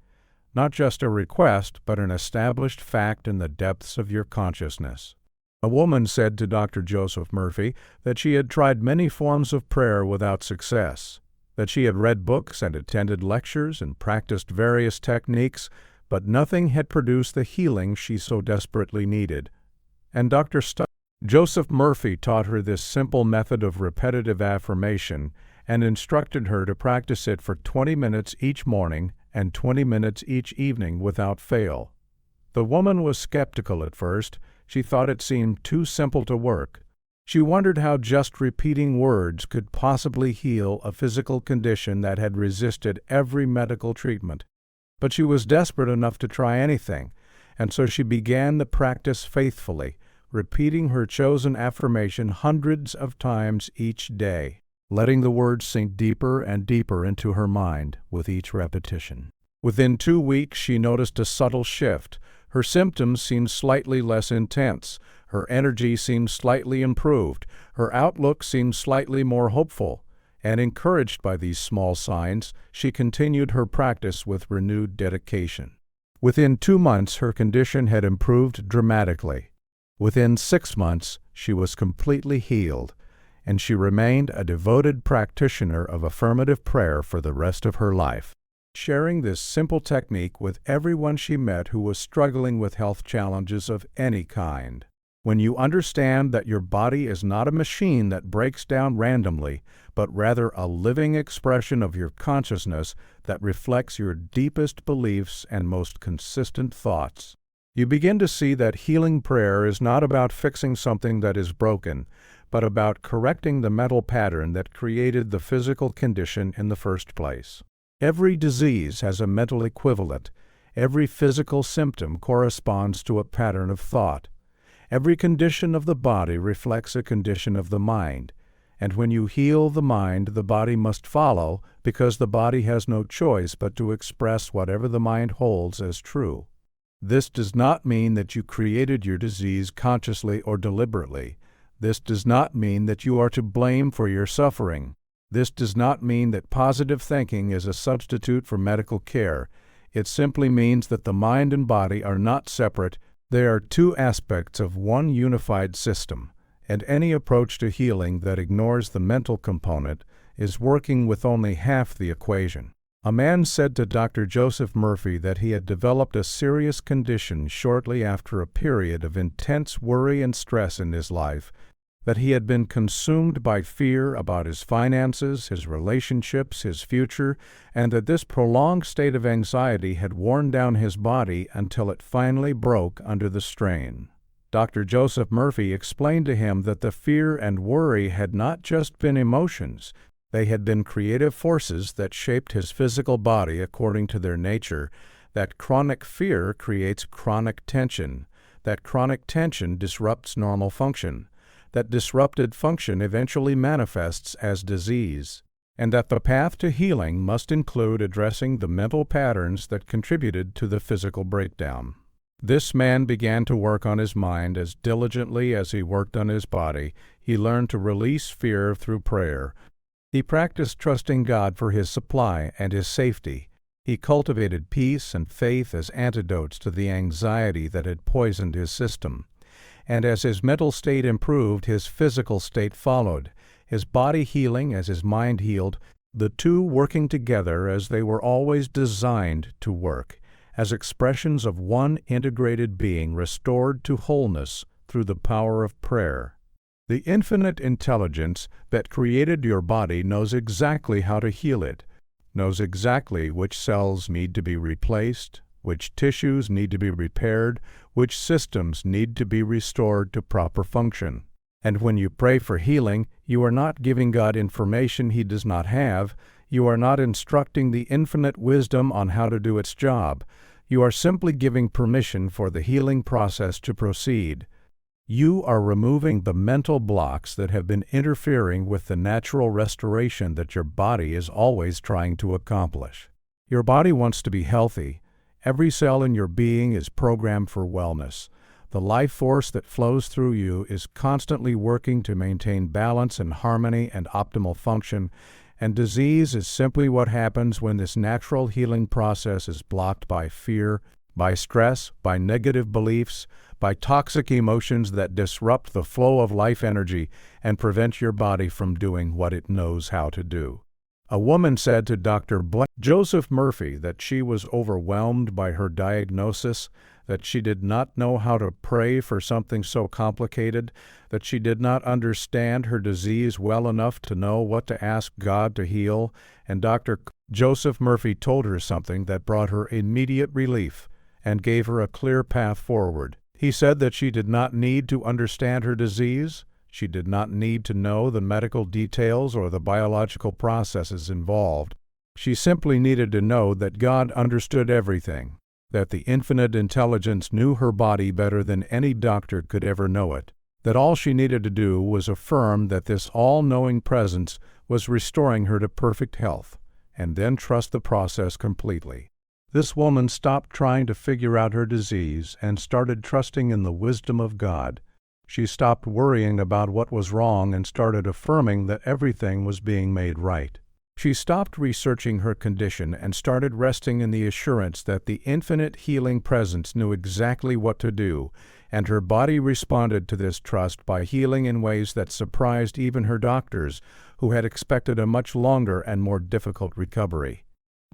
S1: not just a request, but an established fact in the depths of your consciousness. A woman said to Dr. Joseph Murphy that she had tried many forms of prayer without success, that she had read books and attended lectures and practiced various techniques, but nothing had produced the healing she so desperately needed. And Dr. Joseph Murphy taught her this simple method of repetitive affirmation and instructed her to practice it for 20 minutes each morning and 20 minutes each evening without fail. The woman was skeptical at first. She thought it seemed too simple to work. She wondered how just repeating words could possibly heal a physical condition that had resisted every medical treatment. But she was desperate enough to try anything, and so she began the practice faithfully, repeating her chosen affirmation hundreds of times each day, letting the words sink deeper and deeper into her mind with each repetition. Within 2 weeks, she noticed a subtle shift. Her symptoms seemed slightly less intense. Her energy seemed slightly improved. Her outlook seemed slightly more hopeful. And encouraged by these small signs, she continued her practice with renewed dedication. Within 2 months, her condition had improved dramatically. Within 6 months, she was completely healed, and she remained a devoted practitioner of affirmative prayer for the rest of her life, sharing this simple technique with everyone she met who was struggling with health challenges of any kind. When you understand that your body is not a machine that breaks down randomly, but rather a living expression of your consciousness that reflects your deepest beliefs and most consistent thoughts, you begin to see that healing prayer is not about fixing something that is broken, but about correcting the mental pattern that created the physical condition in the first place. Every disease has a mental equivalent. Every physical symptom corresponds to a pattern of thought. Every condition of the body reflects a condition of the mind. And when you heal the mind, the body must follow, because the body has no choice but to express whatever the mind holds as true. This does not mean that you created your disease consciously or deliberately. This does not mean that you are to blame for your suffering. This does not mean that positive thinking is a substitute for medical care. It simply means that the mind and body are not separate. They are two aspects of one unified system, and any approach to healing that ignores the mental component is working with only half the equation. A man said to Dr. Joseph Murphy that he had developed a serious condition shortly after a period of intense worry and stress in his life, that he had been consumed by fear about his finances, his relationships, his future, and that this prolonged state of anxiety had worn down his body until it finally broke under the strain. Dr. Joseph Murphy explained to him that the fear and worry had not just been emotions. They had been creative forces that shaped his physical body according to their nature, that chronic fear creates chronic tension, that chronic tension disrupts normal function, that disrupted function eventually manifests as disease, and that the path to healing must include addressing the mental patterns that contributed to the physical breakdown. This man began to work on his mind as diligently as he worked on his body. He learned to release fear through prayer. He practiced trusting God for his supply and his safety. He cultivated peace and faith as antidotes to the anxiety that had poisoned his system. And as his mental state improved, his physical state followed, his body healing as his mind healed, the two working together as they were always designed to work, as expressions of one integrated being restored to wholeness through the power of prayer. The infinite intelligence that created your body knows exactly how to heal it, knows exactly which cells need to be replaced, which tissues need to be repaired, which systems need to be restored to proper function. And when you pray for healing, you are not giving God information He does not have. You are not instructing the infinite wisdom on how to do its job. You are simply giving permission for the healing process to proceed. You are removing the mental blocks that have been interfering with the natural restoration that your body is always trying to accomplish. Your body wants to be healthy. Every cell in your being is programmed for wellness. The life force that flows through you is constantly working to maintain balance and harmony and optimal function, and disease is simply what happens when this natural healing process is blocked by fear, by stress, by negative beliefs, by toxic emotions that disrupt the flow of life energy and prevent your body from doing what it knows how to do. A woman said to Dr. Joseph Murphy that she was overwhelmed by her diagnosis, that she did not know how to pray for something so complicated, that she did not understand her disease well enough to know what to ask God to heal, and Dr. Joseph Murphy told her something that brought her immediate relief and gave her a clear path forward. He said that she did not need to understand her disease. She did not need to know the medical details or the biological processes involved. She simply needed to know that God understood everything, that the infinite intelligence knew her body better than any doctor could ever know it, that all she needed to do was affirm that this all-knowing presence was restoring her to perfect health, and then trust the process completely. This woman stopped trying to figure out her disease and started trusting in the wisdom of God. She stopped worrying about what was wrong and started affirming that everything was being made right. She stopped researching her condition and started resting in the assurance that the infinite healing presence knew exactly what to do, and her body responded to this trust by healing in ways that surprised even her doctors, who had expected a much longer and more difficult recovery.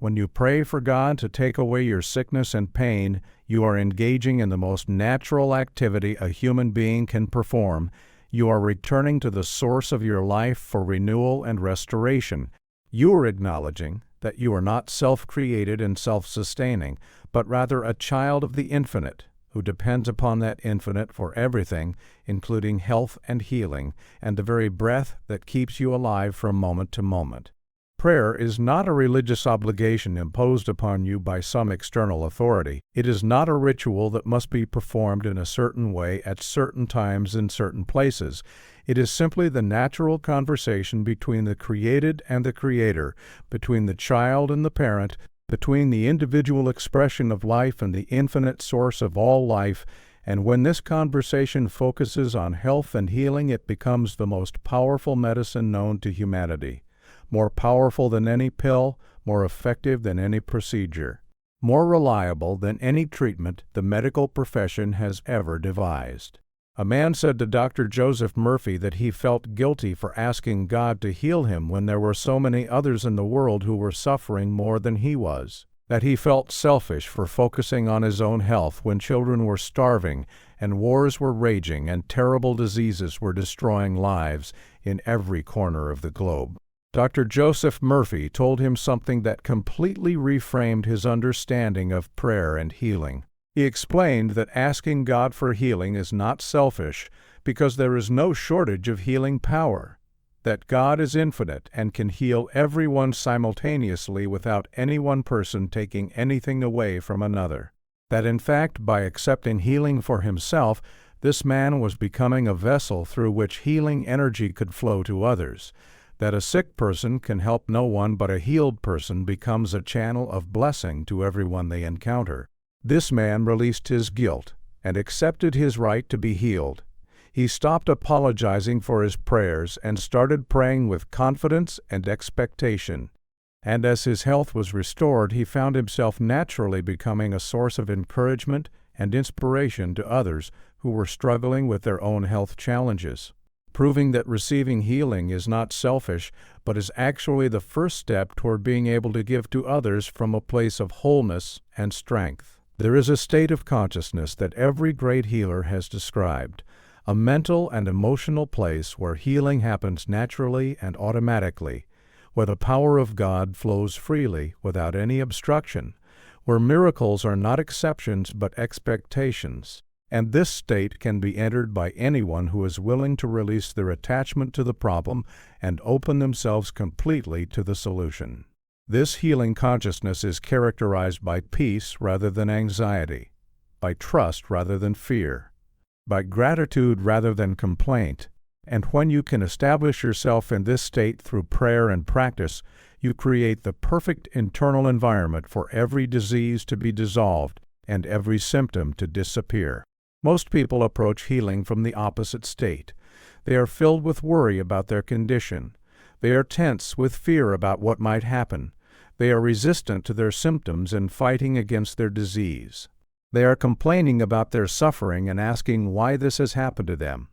S1: When you pray for God to take away your sickness and pain, you are engaging in the most natural activity a human being can perform. You are returning to the source of your life for renewal and restoration. You are acknowledging that you are not self-created and self-sustaining, but rather a child of the infinite, who depends upon that infinite for everything, including health and healing, and the very breath that keeps you alive from moment to moment. Prayer is not a religious obligation imposed upon you by some external authority. It is not a ritual that must be performed in a certain way at certain times in certain places. It is simply the natural conversation between the created and the Creator, between the child and the parent, between the individual expression of life and the infinite source of all life, and when this conversation focuses on health and healing, it becomes the most powerful medicine known to humanity, more powerful than any pill, more effective than any procedure, more reliable than any treatment the medical profession has ever devised. A man said to Dr. Joseph Murphy that he felt guilty for asking God to heal him when there were so many others in the world who were suffering more than he was, that he felt selfish for focusing on his own health when children were starving and wars were raging and terrible diseases were destroying lives in every corner of the globe. Dr. Joseph Murphy told him something that completely reframed his understanding of prayer and healing. He explained that asking God for healing is not selfish because there is no shortage of healing power, that God is infinite and can heal everyone simultaneously without any one person taking anything away from another, that in fact by accepting healing for himself, this man was becoming a vessel through which healing energy could flow to others, that a sick person can help no one but a healed person becomes a channel of blessing to everyone they encounter. This man released his guilt and accepted his right to be healed. He stopped apologizing for his prayers and started praying with confidence and expectation. And as his health was restored, he found himself naturally becoming a source of encouragement and inspiration to others who were struggling with their own health challenges, proving that receiving healing is not selfish, but is actually the first step toward being able to give to others from a place of wholeness and strength. There is a state of consciousness that every great healer has described, a mental and emotional place where healing happens naturally and automatically, where the power of God flows freely without any obstruction, where miracles are not exceptions but expectations, and this state can be entered by anyone who is willing to release their attachment to the problem and open themselves completely to the solution. This healing consciousness is characterized by peace rather than anxiety, by trust rather than fear, by gratitude rather than complaint, and when you can establish yourself in this state through prayer and practice, you create the perfect internal environment for every disease to be dissolved and every symptom to disappear. Most people approach healing from the opposite state. They are filled with worry about their condition. They are tense with fear about what might happen. They are resistant to their symptoms and fighting against their disease. They are complaining about their suffering and asking why this has happened to them.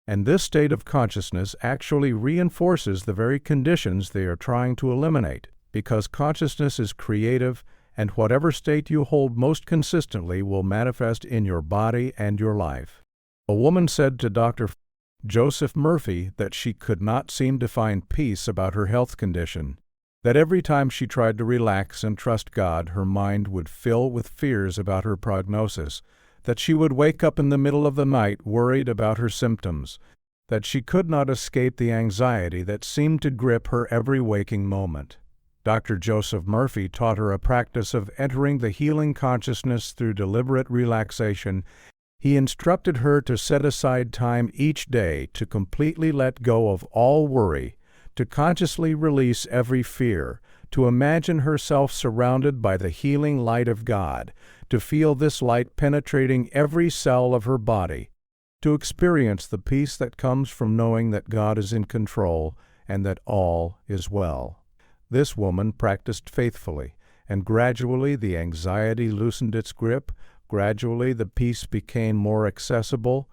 S1: And this state of consciousness actually reinforces the very conditions they are trying to eliminate, because consciousness is creative, and whatever state you hold most consistently will manifest in your body and your life. A woman said to Dr. Joseph Murphy that she could not seem to find peace about her health condition, that every time she tried to relax and trust God, her mind would fill with fears about her prognosis, that she would wake up in the middle of the night worried about her symptoms, that she could not escape the anxiety that seemed to grip her every waking moment. Dr. Joseph Murphy taught her a practice of entering the healing consciousness through deliberate relaxation. He instructed her to set aside time each day to completely let go of all worry, to consciously release every fear, to imagine herself surrounded by the healing light of God, to feel this light penetrating every cell of her body, to experience the peace that comes from knowing that God is in control and that all is well. This woman practiced faithfully, and gradually the anxiety loosened its grip, gradually the peace became more accessible.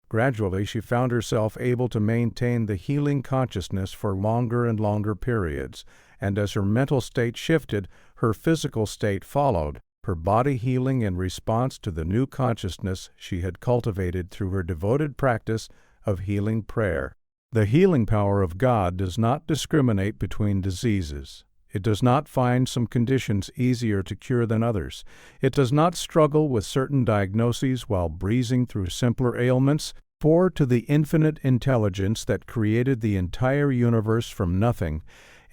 S1: Gradually, she found herself able to maintain the healing consciousness for longer and longer periods, and as her mental state shifted, her physical state followed, her body healing in response to the new consciousness she had cultivated through her devoted practice of healing prayer. The healing power of God does not discriminate between diseases. It does not find some conditions easier to cure than others. It does not struggle with certain diagnoses while breezing through simpler ailments, for to the infinite intelligence that created the entire universe from nothing,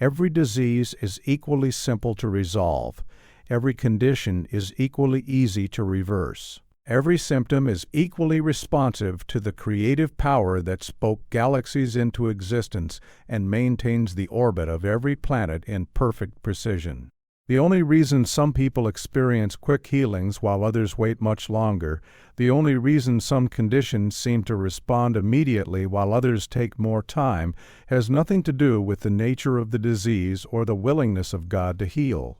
S1: every disease is equally simple to resolve. Every condition is equally easy to reverse. Every symptom is equally responsive to the creative power that spoke galaxies into existence and maintains the orbit of every planet in perfect precision. The only reason some people experience quick healings while others wait much longer, the only reason some conditions seem to respond immediately while others take more time, has nothing to do with the nature of the disease or the willingness of God to heal.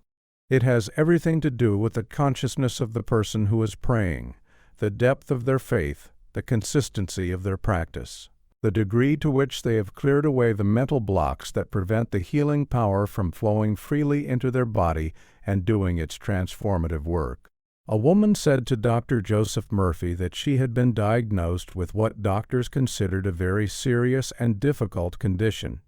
S1: It has everything to do with the consciousness of the person who is praying, the depth of their faith, the consistency of their practice, the degree to which they have cleared away the mental blocks that prevent the healing power from flowing freely into their body and doing its transformative work. A woman said to Dr. Joseph Murphy that she had been diagnosed with what doctors considered a very serious and difficult condition,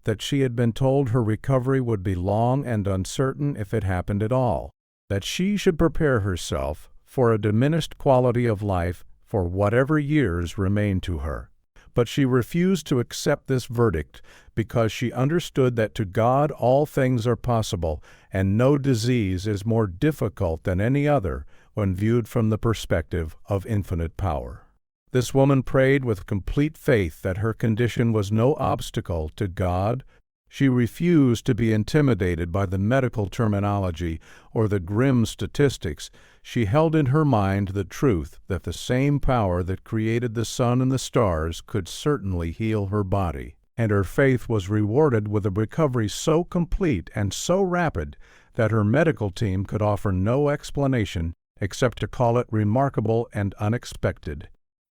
S1: that she had been told her recovery would be long and uncertain if it happened at all, that she should prepare herself for a diminished quality of life for whatever years remained to her. But she refused to accept this verdict because she understood that to God all things are possible, and no disease is more difficult than any other when viewed from the perspective of infinite power. This woman prayed with complete faith that her condition was no obstacle to God. She refused to be intimidated by the medical terminology or the grim statistics. She held in her mind the truth that the same power that created the sun and the stars could certainly heal her body, and her faith was rewarded with a recovery so complete and so rapid that her medical team could offer no explanation except to call it remarkable and unexpected.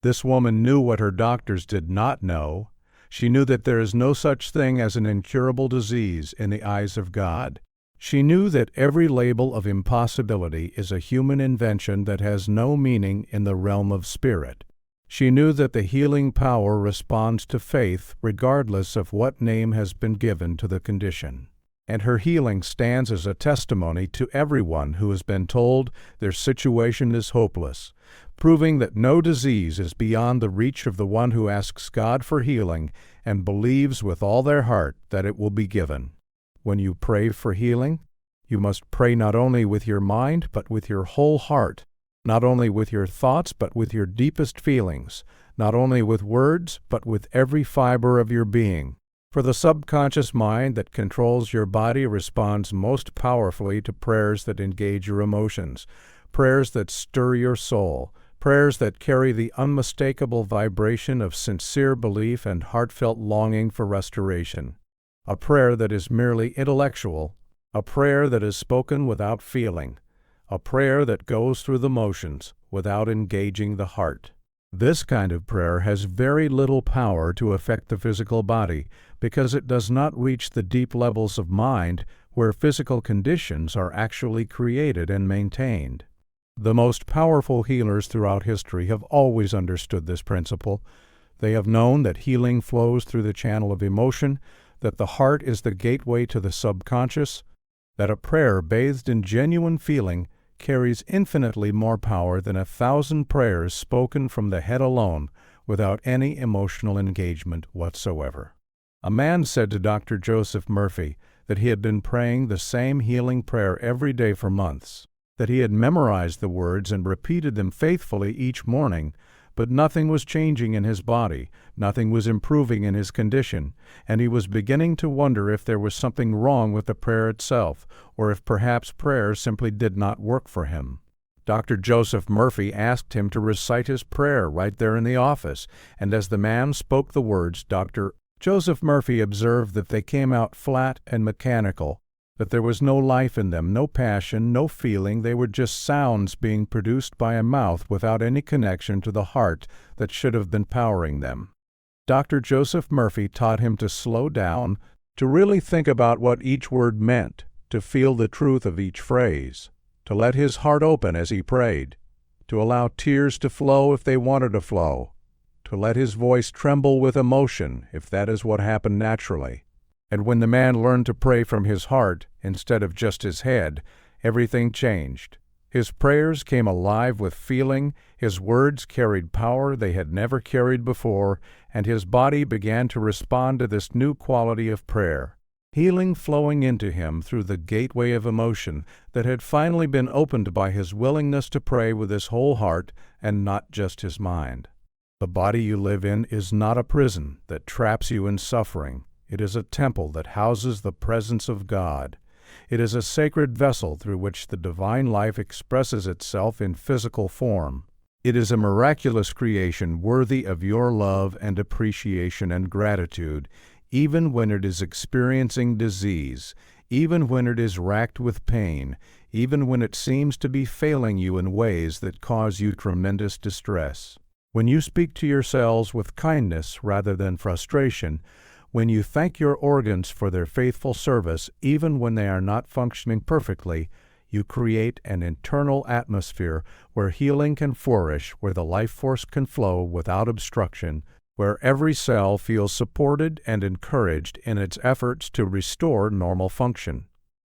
S1: This woman knew what her doctors did not know. She knew that there is no such thing as an incurable disease in the eyes of God. She knew that every label of impossibility is a human invention that has no meaning in the realm of spirit. She knew that the healing power responds to faith regardless of what name has been given to the condition. And her healing stands as a testimony to everyone who has been told their situation is hopeless, proving that no disease is beyond the reach of the one who asks God for healing and believes with all their heart that it will be given. When you pray for healing, you must pray not only with your mind but with your whole heart, not only with your thoughts but with your deepest feelings, not only with words but with every fiber of your being. For the subconscious mind that controls your body responds most powerfully to prayers that engage your emotions, prayers that stir your soul, prayers that carry the unmistakable vibration of sincere belief and heartfelt longing for restoration. A prayer that is merely intellectual, a prayer that is spoken without feeling, a prayer that goes through the motions without engaging the heart. This kind of prayer has very little power to affect the physical body because it does not reach the deep levels of mind where physical conditions are actually created and maintained. The most powerful healers throughout history have always understood this principle. They have known that healing flows through the channel of emotion, that the heart is the gateway to the subconscious, that a prayer bathed in genuine feeling carries infinitely more power than 1,000 prayers spoken from the head alone without any emotional engagement whatsoever. A man said to Dr. Joseph Murphy that he had been praying the same healing prayer every day for months, that he had memorized the words and repeated them faithfully each morning, but nothing was changing in his body, nothing was improving in his condition, and he was beginning to wonder if there was something wrong with the prayer itself, or if perhaps prayer simply did not work for him. Dr. Joseph Murphy asked him to recite his prayer right there in the office, and as the man spoke the words, Dr. Joseph Murphy observed that they came out flat and mechanical, that there was no life in them, no passion, no feeling. They were just sounds being produced by a mouth without any connection to the heart that should have been powering them. Dr. Joseph Murphy taught him to slow down, to really think about what each word meant, to feel the truth of each phrase, to let his heart open as he prayed, to allow tears to flow if they wanted to flow, to let his voice tremble with emotion if that is what happened naturally. And when the man learned to pray from his heart instead of just his head, everything changed. His prayers came alive with feeling, his words carried power they had never carried before, and his body began to respond to this new quality of prayer, healing flowing into him through the gateway of emotion that had finally been opened by his willingness to pray with his whole heart and not just his mind. The body you live in is not a prison that traps you in suffering. It is a temple that houses the presence of God. It is a sacred vessel through which the divine life expresses itself in physical form. It is a miraculous creation worthy of your love and appreciation and gratitude, even when it is experiencing disease, even when it is racked with pain, even when it seems to be failing you in ways that cause you tremendous distress. When you speak to your cells with kindness rather than frustration, when you thank your organs for their faithful service even when they are not functioning perfectly, you create an internal atmosphere where healing can flourish, where the life force can flow without obstruction, where every cell feels supported and encouraged in its efforts to restore normal function.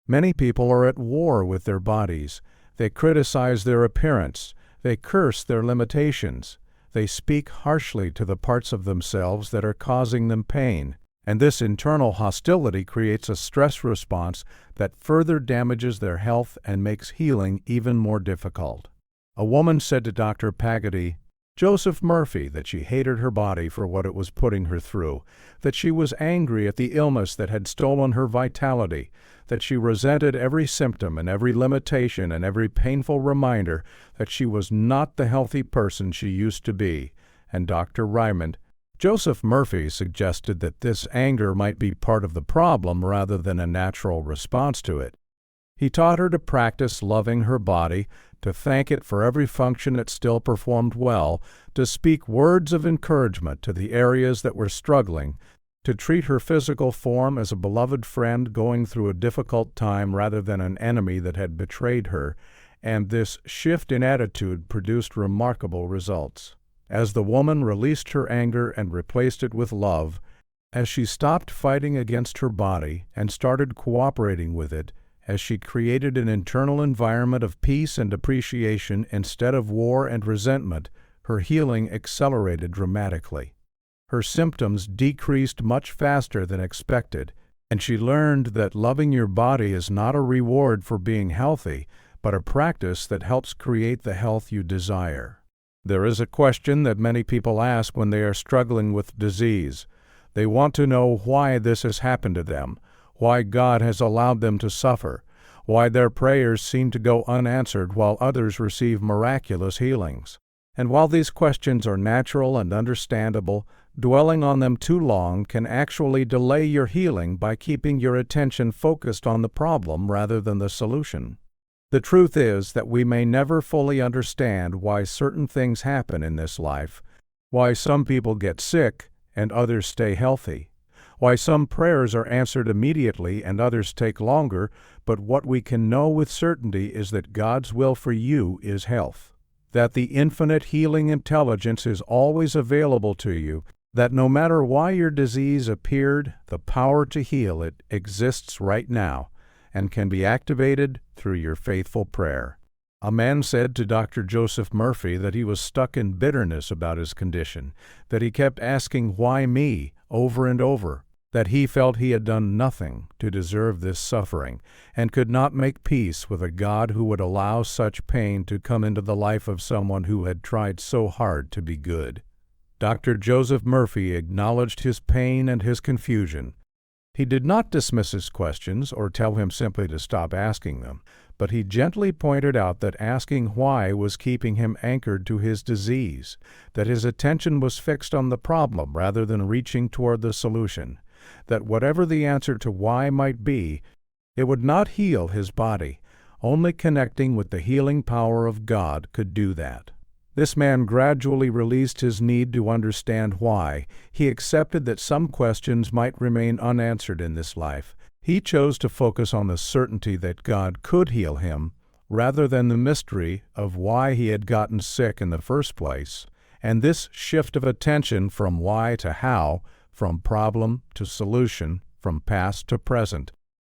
S1: Many people are at war with their bodies. They criticize their appearance. They curse their limitations. They speak harshly to the parts of themselves that are causing them pain. And this internal hostility creates a stress response that further damages their health and makes healing even more difficult. A woman said to Dr. Pagady, Joseph Murphy, that she hated her body for what it was putting her through, that she was angry at the illness that had stolen her vitality, that she resented every symptom and every limitation and every painful reminder that she was not the healthy person she used to be. And Dr. Ryman, Joseph Murphy, suggested that this anger might be part of the problem rather than a natural response to it. He taught her to practice loving her body, to thank it for every function it still performed well, to speak words of encouragement to the areas that were struggling, to treat her physical form as a beloved friend going through a difficult time rather than an enemy that had betrayed her, and this shift in attitude produced remarkable results. As the woman released her anger and replaced it with love, as she stopped fighting against her body and started cooperating with it, as she created an internal environment of peace and appreciation instead of war and resentment, her healing accelerated dramatically. Her symptoms decreased much faster than expected, and she learned that loving your body is not a reward for being healthy, but a practice that helps create the health you desire. There is a question that many people ask when they are struggling with disease. They want to know why this has happened to them, why God has allowed them to suffer, why their prayers seem to go unanswered while others receive miraculous healings. And while these questions are natural and understandable, dwelling on them too long can actually delay your healing by keeping your attention focused on the problem rather than the solution. The truth is that we may never fully understand why certain things happen in this life, why some people get sick and others stay healthy, why some prayers are answered immediately and others take longer, but what we can know with certainty is that God's will for you is health, that the infinite healing intelligence is always available to you, that no matter why your disease appeared, the power to heal it exists right now and can be activated through your faithful prayer. A man said to Dr. Joseph Murphy that he was stuck in bitterness about his condition, that he kept asking, "Why me?" over and over, that he felt he had done nothing to deserve this suffering, and could not make peace with a God who would allow such pain to come into the life of someone who had tried so hard to be good. Dr. Joseph Murphy acknowledged his pain and his confusion. He did not dismiss his questions or tell him simply to stop asking them, but he gently pointed out that asking why was keeping him anchored to his disease, that his attention was fixed on the problem rather than reaching toward the solution, that whatever the answer to why might be, it would not heal his body. Only connecting with the healing power of God could do that. This man gradually released his need to understand why. He accepted that some questions might remain unanswered in this life. He chose to focus on the certainty that God could heal him, rather than the mystery of why he had gotten sick in the first place. And this shift of attention from why to how, from problem to solution, from past to present,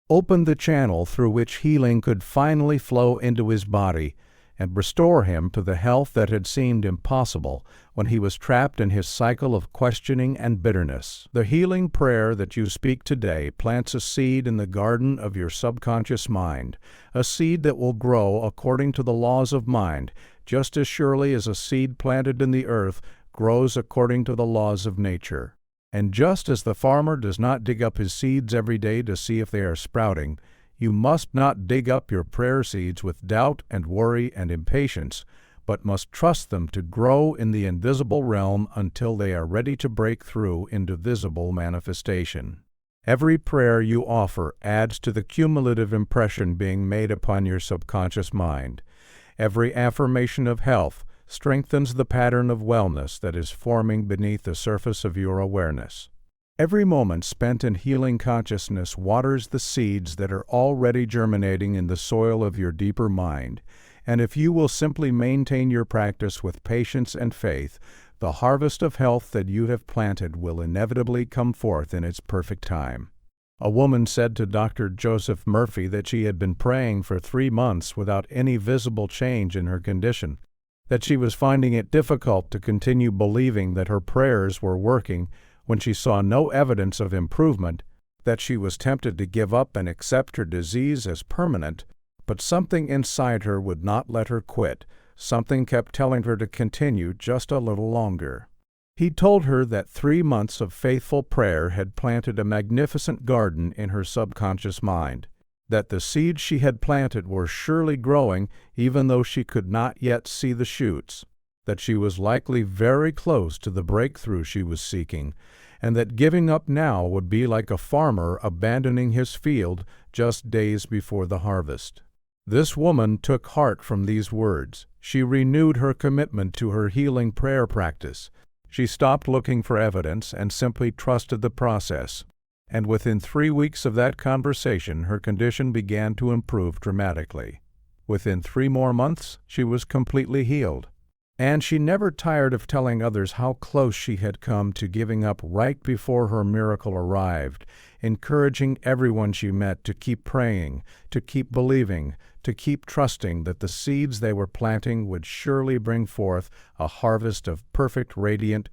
S1: opened the channel through which healing could finally flow into his body and restore him to the health that had seemed impossible when he was trapped in his cycle of questioning and bitterness. The healing prayer that you speak today plants a seed in the garden of your subconscious mind, a seed that will grow according to the laws of mind, just as surely as a seed planted in the earth grows according to the laws of nature. And just as the farmer does not dig up his seeds every day to see if they are sprouting, You must not dig up your prayer seeds with doubt and worry and impatience, but must trust them to grow in the invisible realm until they are ready to break through into visible manifestation. Every prayer you offer adds to the cumulative impression being made upon your subconscious mind. Every affirmation of health strengthens the pattern of wellness that is forming beneath the surface of your awareness. Every moment spent in healing consciousness waters the seeds that are already germinating in the soil of your deeper mind, and if you will simply maintain your practice with patience and faith, the harvest of health that you have planted will inevitably come forth in its perfect time. A woman said to Dr. Joseph Murphy that she had been praying for 3 months without any visible change in her condition, that she was finding it difficult to continue believing that her prayers were working when she saw no evidence of improvement, that she was tempted to give up and accept her disease as permanent, but something inside her would not let her quit. Something kept telling her to continue just a little longer. He told her that 3 months of faithful prayer had planted a magnificent garden in her subconscious mind, that the seeds she had planted were surely growing even though she could not yet see the shoots, that she was likely very close to the breakthrough she was seeking, and that giving up now would be like a farmer abandoning his field just days before the harvest. This woman took heart from these words. She renewed her commitment to her healing prayer practice. She stopped looking for evidence and simply trusted the process. And within 3 weeks of that conversation, her condition began to improve dramatically. Within 3 more months, she was completely healed. And she never tired of telling others how close she had come to giving up right before her miracle arrived, encouraging everyone she met to keep praying, to keep believing, to keep trusting that the seeds they were planting would surely bring forth a harvest of perfect, radiant,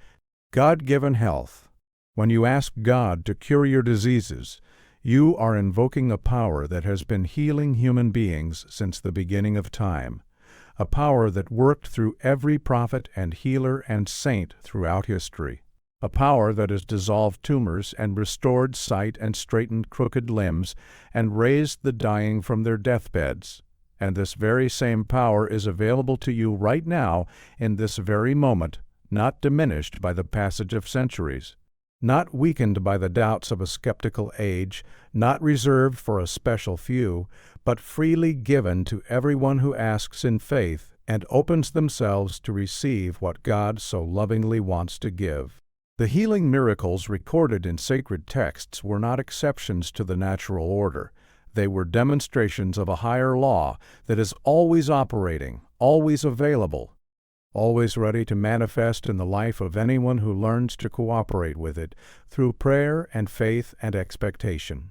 S1: God-given health. When you ask God to cure your diseases, you are invoking a power that has been healing human beings since the beginning of time, a power that worked through every prophet and healer and saint throughout history, a power that has dissolved tumors and restored sight and straightened crooked limbs and raised the dying from their deathbeds. And this very same power is available to you right now in this very moment, not diminished by the passage of centuries, not weakened by the doubts of a skeptical age, not reserved for a special few, but freely given to everyone who asks in faith and opens themselves to receive what God so lovingly wants to give. The healing miracles recorded in sacred texts were not exceptions to the natural order. They were demonstrations of a higher law that is always operating, always available, always ready to manifest in the life of anyone who learns to cooperate with it through prayer and faith and expectation.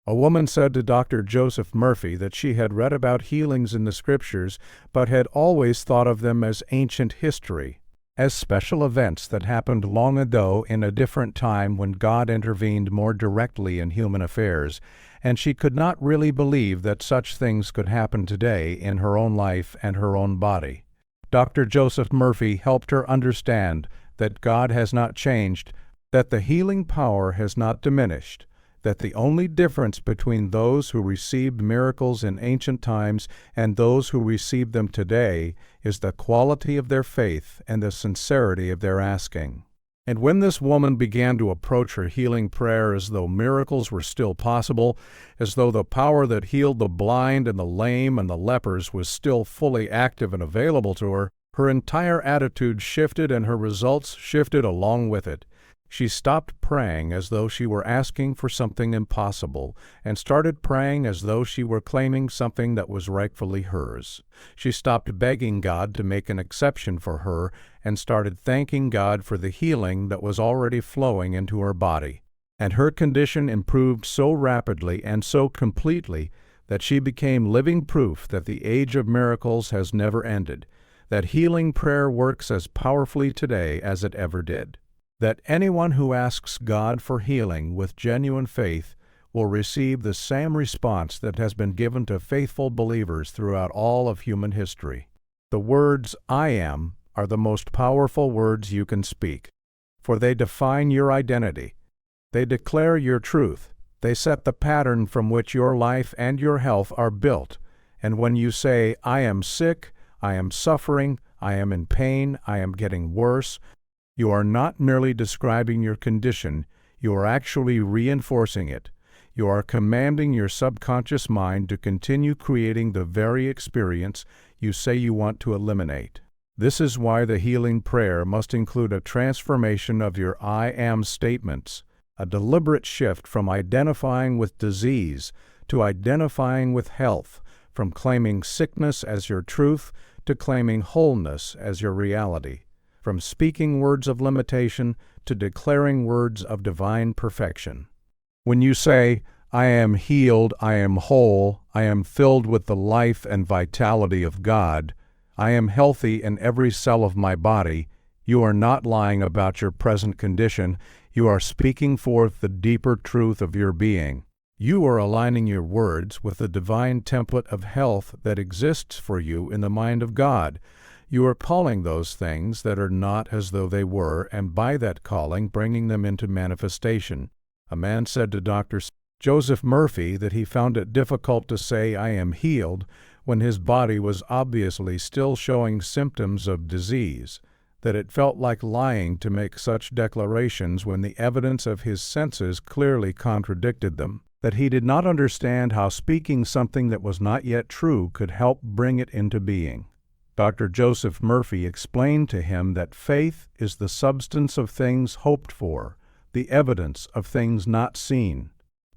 S1: A woman said to Dr. Joseph Murphy that she had read about healings in the Scriptures, but had always thought of them as ancient history, as special events that happened long ago in a different time when God intervened more directly in human affairs, and she could not really believe that such things could happen today in her own life and her own body. Dr. Joseph Murphy helped her understand that God has not changed, that the healing power has not diminished, that the only difference between those who received miracles in ancient times and those who receive them today is the quality of their faith and the sincerity of their asking. And when this woman began to approach her healing prayer as though miracles were still possible, as though the power that healed the blind and the lame and the lepers was still fully active and available to her, her entire attitude shifted and her results shifted along with it. She stopped praying as though she were asking for something impossible and started praying as though she were claiming something that was rightfully hers. She stopped begging God to make an exception for her and started thanking God for the healing that was already flowing into her body. And her condition improved so rapidly and so completely that she became living proof that the age of miracles has never ended, that healing prayer works as powerfully today as it ever did, that anyone who asks God for healing with genuine faith will receive the same response that has been given to faithful believers throughout all of human history. The words, "I am," are the most powerful words you can speak, for they define your identity. They declare your truth. They set the pattern from which your life and your health are built. And when you say, I am sick, I am suffering, I am in pain, I am getting worse, you are not merely describing your condition, you are actually reinforcing it. You are commanding your subconscious mind to continue creating the very experience you say you want to eliminate. This is why the healing prayer must include a transformation of your I am statements, a deliberate shift from identifying with disease to identifying with health, from claiming sickness as your truth to claiming wholeness as your reality, from speaking words of limitation to declaring words of divine perfection. When you say, I am healed, I am whole, I am filled with the life and vitality of God, I am healthy in every cell of my body, you are not lying about your present condition, you are speaking forth the deeper truth of your being. You are aligning your words with the divine template of health that exists for you in the mind of God. You are calling those things that are not as though they were, and by that calling bringing them into manifestation. A man said to Dr. Joseph Murphy that he found it difficult to say, I am healed, when his body was obviously still showing symptoms of disease, that it felt like lying to make such declarations when the evidence of his senses clearly contradicted them, that he did not understand how speaking something that was not yet true could help bring it into being. Dr. Joseph Murphy explained to him that faith is the substance of things hoped for, the evidence of things not seen,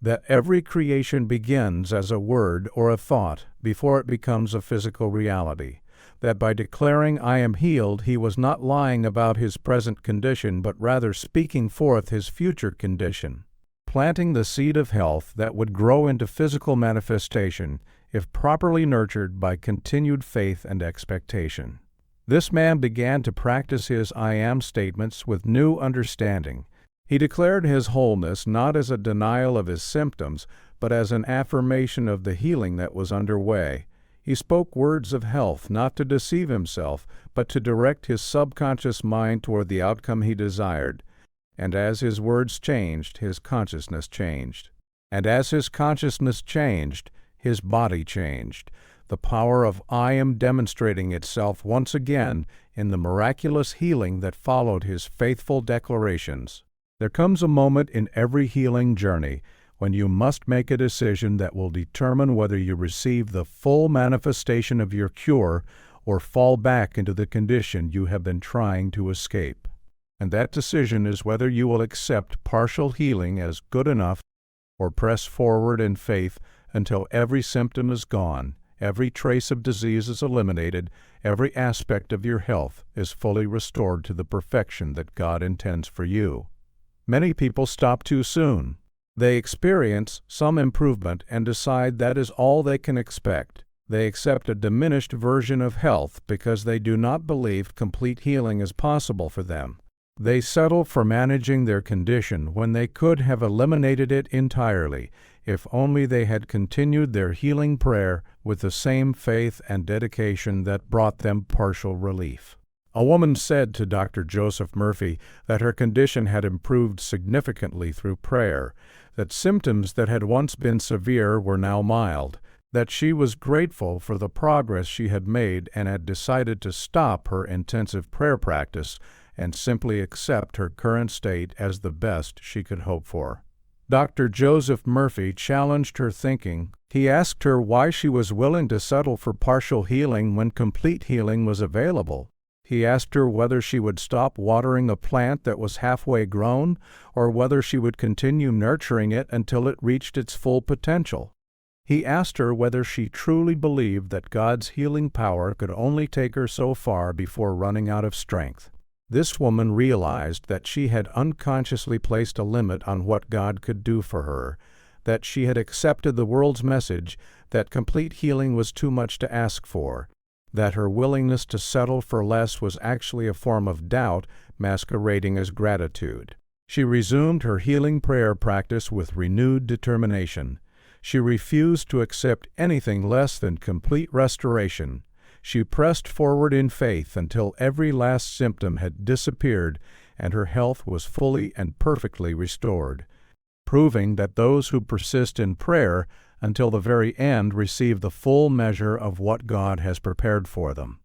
S1: that every creation begins as a word or a thought before it becomes a physical reality, that by declaring I am healed, he was not lying about his present condition, but rather speaking forth his future condition, planting the seed of health that would grow into physical manifestation if properly nurtured by continued faith and expectation. This man began to practice his I am statements with new understanding. He declared his wholeness not as a denial of his symptoms, but as an affirmation of the healing that was underway. He spoke words of health not to deceive himself, but to direct his subconscious mind toward the outcome he desired. And as his words changed, his consciousness changed. And as his consciousness changed, his body changed. The power of I am demonstrating itself once again in the miraculous healing that followed his faithful declarations. There comes a moment in every healing journey when you must make a decision that will determine whether you receive the full manifestation of your cure or fall back into the condition you have been trying to escape. And that decision is whether you will accept partial healing as good enough or press forward in faith until every symptom is gone, every trace of disease is eliminated, every aspect of your health is fully restored to the perfection that God intends for you. Many people stop too soon. They experience some improvement and decide that is all they can expect. They accept a diminished version of health because they do not believe complete healing is possible for them. They settle for managing their condition when they could have eliminated it entirely if only they had continued their healing prayer with the same faith and dedication that brought them partial relief. A woman said to Dr. Joseph Murphy that her condition had improved significantly through prayer, that symptoms that had once been severe were now mild, that she was grateful for the progress she had made and had decided to stop her intensive prayer practice and simply accept her current state as the best she could hope for. Dr. Joseph Murphy challenged her thinking. He asked her why she was willing to settle for partial healing when complete healing was available. He asked her whether she would stop watering a plant that was halfway grown, or whether she would continue nurturing it until it reached its full potential. He asked her whether she truly believed that God's healing power could only take her so far before running out of strength. This woman realized that she had unconsciously placed a limit on what God could do for her, that she had accepted the world's message that complete healing was too much to ask for, that her willingness to settle for less was actually a form of doubt masquerading as gratitude. She resumed her healing prayer practice with renewed determination. She refused to accept anything less than complete restoration. She pressed forward in faith until every last symptom had disappeared and her health was fully and perfectly restored. proving that those who persist in prayer until the very end receive the full measure of what God has prepared for them.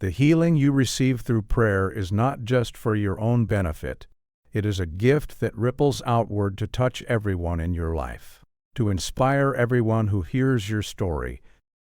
S1: The healing you receive through prayer is not just for your own benefit. It is a gift that ripples outward to touch everyone in your life, to inspire everyone who hears your story,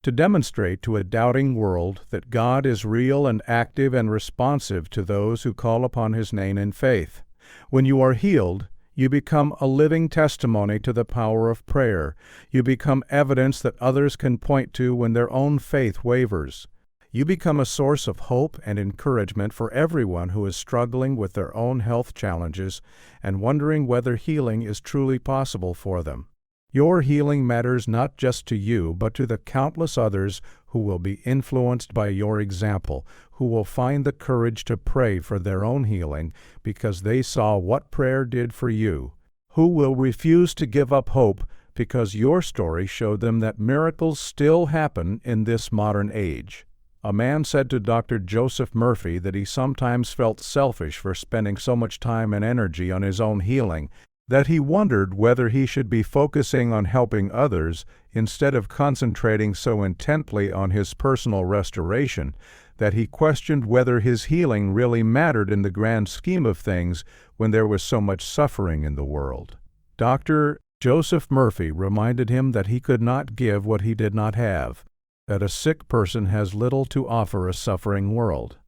S1: to demonstrate to a doubting world that God is real and active and responsive to those who call upon His name in faith. When you are healed, you become a living testimony to the power of prayer. You become evidence that others can point to when their own faith wavers. You become a source of hope and encouragement for everyone who is struggling with their own health challenges and wondering whether healing is truly possible for them. Your healing matters not just to you, but to the countless others who will be influenced by your example, who will find the courage to pray for their own healing because they saw what prayer did for you, who will refuse to give up hope because your story showed them that miracles still happen in this modern age. A man said to Dr. Joseph Murphy that he sometimes felt selfish for spending so much time and energy on his own healing, that he wondered whether he should be focusing on helping others instead of concentrating so intently on his personal restoration, that he questioned whether his healing really mattered in the grand scheme of things when there was so much suffering in the world. Dr. Joseph Murphy reminded him that he could not give what he did not have, that a sick person has little to offer a suffering world,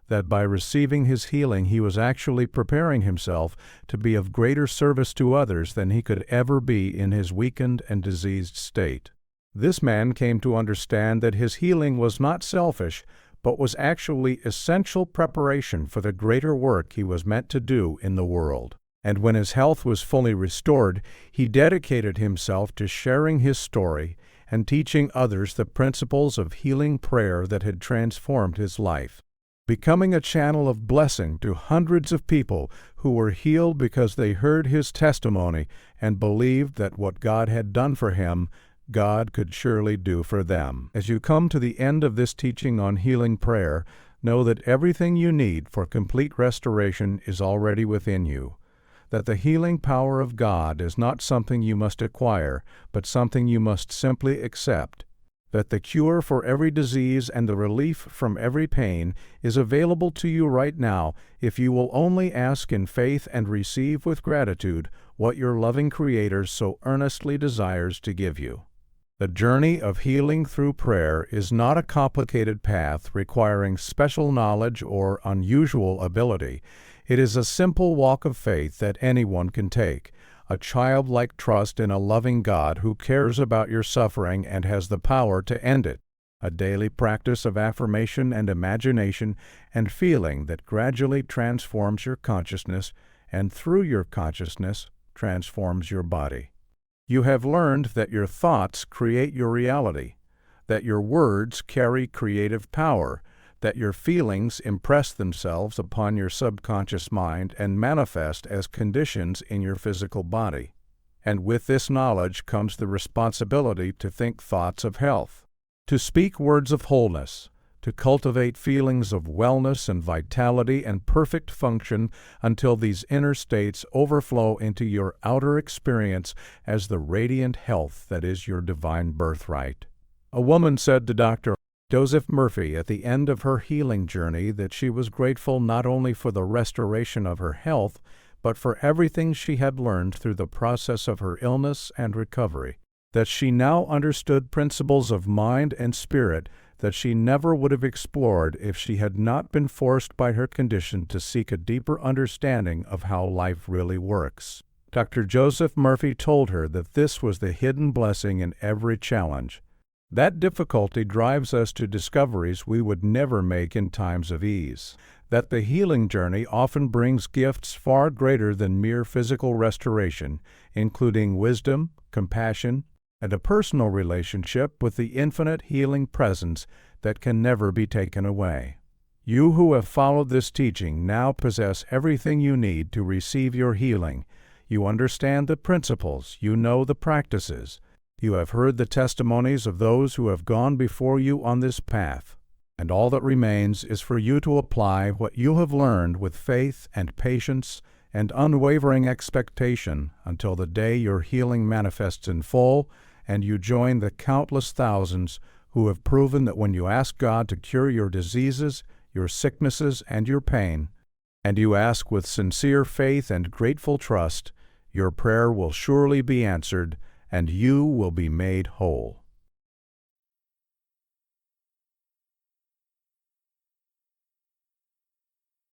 S1: that by receiving his healing he was actually preparing himself to be of greater service to others than he could ever be in his weakened and diseased state. This man came to understand that his healing was not selfish, but was actually essential preparation for the greater work he was meant to do in the world. And when his health was fully restored, he dedicated himself to sharing his story and teaching others the principles of healing prayer that had transformed his life, becoming a channel of blessing to hundreds of people who were healed because they heard his testimony and believed that what God had done for him, God could surely do for them. As you come to the end of this teaching on healing prayer, know that everything you need for complete restoration is already within you, that the healing power of God is not something you must acquire, but something you must simply accept, that the cure for every disease and the relief from every pain is available to you right now if you will only ask in faith and receive with gratitude what your loving Creator so earnestly desires to give you. The journey of healing through prayer is not a complicated path requiring special knowledge or unusual ability. It is a simple walk of faith that anyone can take, a childlike trust in a loving God who cares about your suffering and has the power to end it, a daily practice of affirmation and imagination and feeling that gradually transforms your consciousness and through your consciousness transforms your body. You have learned that your thoughts create your reality, that your words carry creative power, that your feelings impress themselves upon your subconscious mind and manifest as conditions in your physical body. And with this knowledge comes the responsibility to think thoughts of health, to speak words of wholeness, to cultivate feelings of wellness and vitality and perfect function until these inner states overflow into your outer experience as the radiant health that is your divine birthright. A woman said to Dr. Joseph Murphy at the end of her healing journey that she was grateful not only for the restoration of her health, but for everything she had learned through the process of her illness and recovery, that she now understood principles of mind and spirit that she never would have explored if she had not been forced by her condition to seek a deeper understanding of how life really works. Dr. Joseph Murphy told her that this was the hidden blessing in every challenge. That difficulty drives us to discoveries we would never make in times of ease. That the healing journey often brings gifts far greater than mere physical restoration, including wisdom, compassion, and a personal relationship with the infinite healing presence that can never be taken away. You who have followed this teaching now possess everything you need to receive your healing. You understand the principles, you know the practices. You have heard the testimonies of those who have gone before you on this path, and all that remains is for you to apply what you have learned with faith and patience and unwavering expectation until the day your healing manifests in full and you join the countless thousands who have proven that when you ask God to cure your diseases, your sicknesses, and your pain, and you ask with sincere faith and grateful trust, your prayer will surely be answered, and you will be made whole.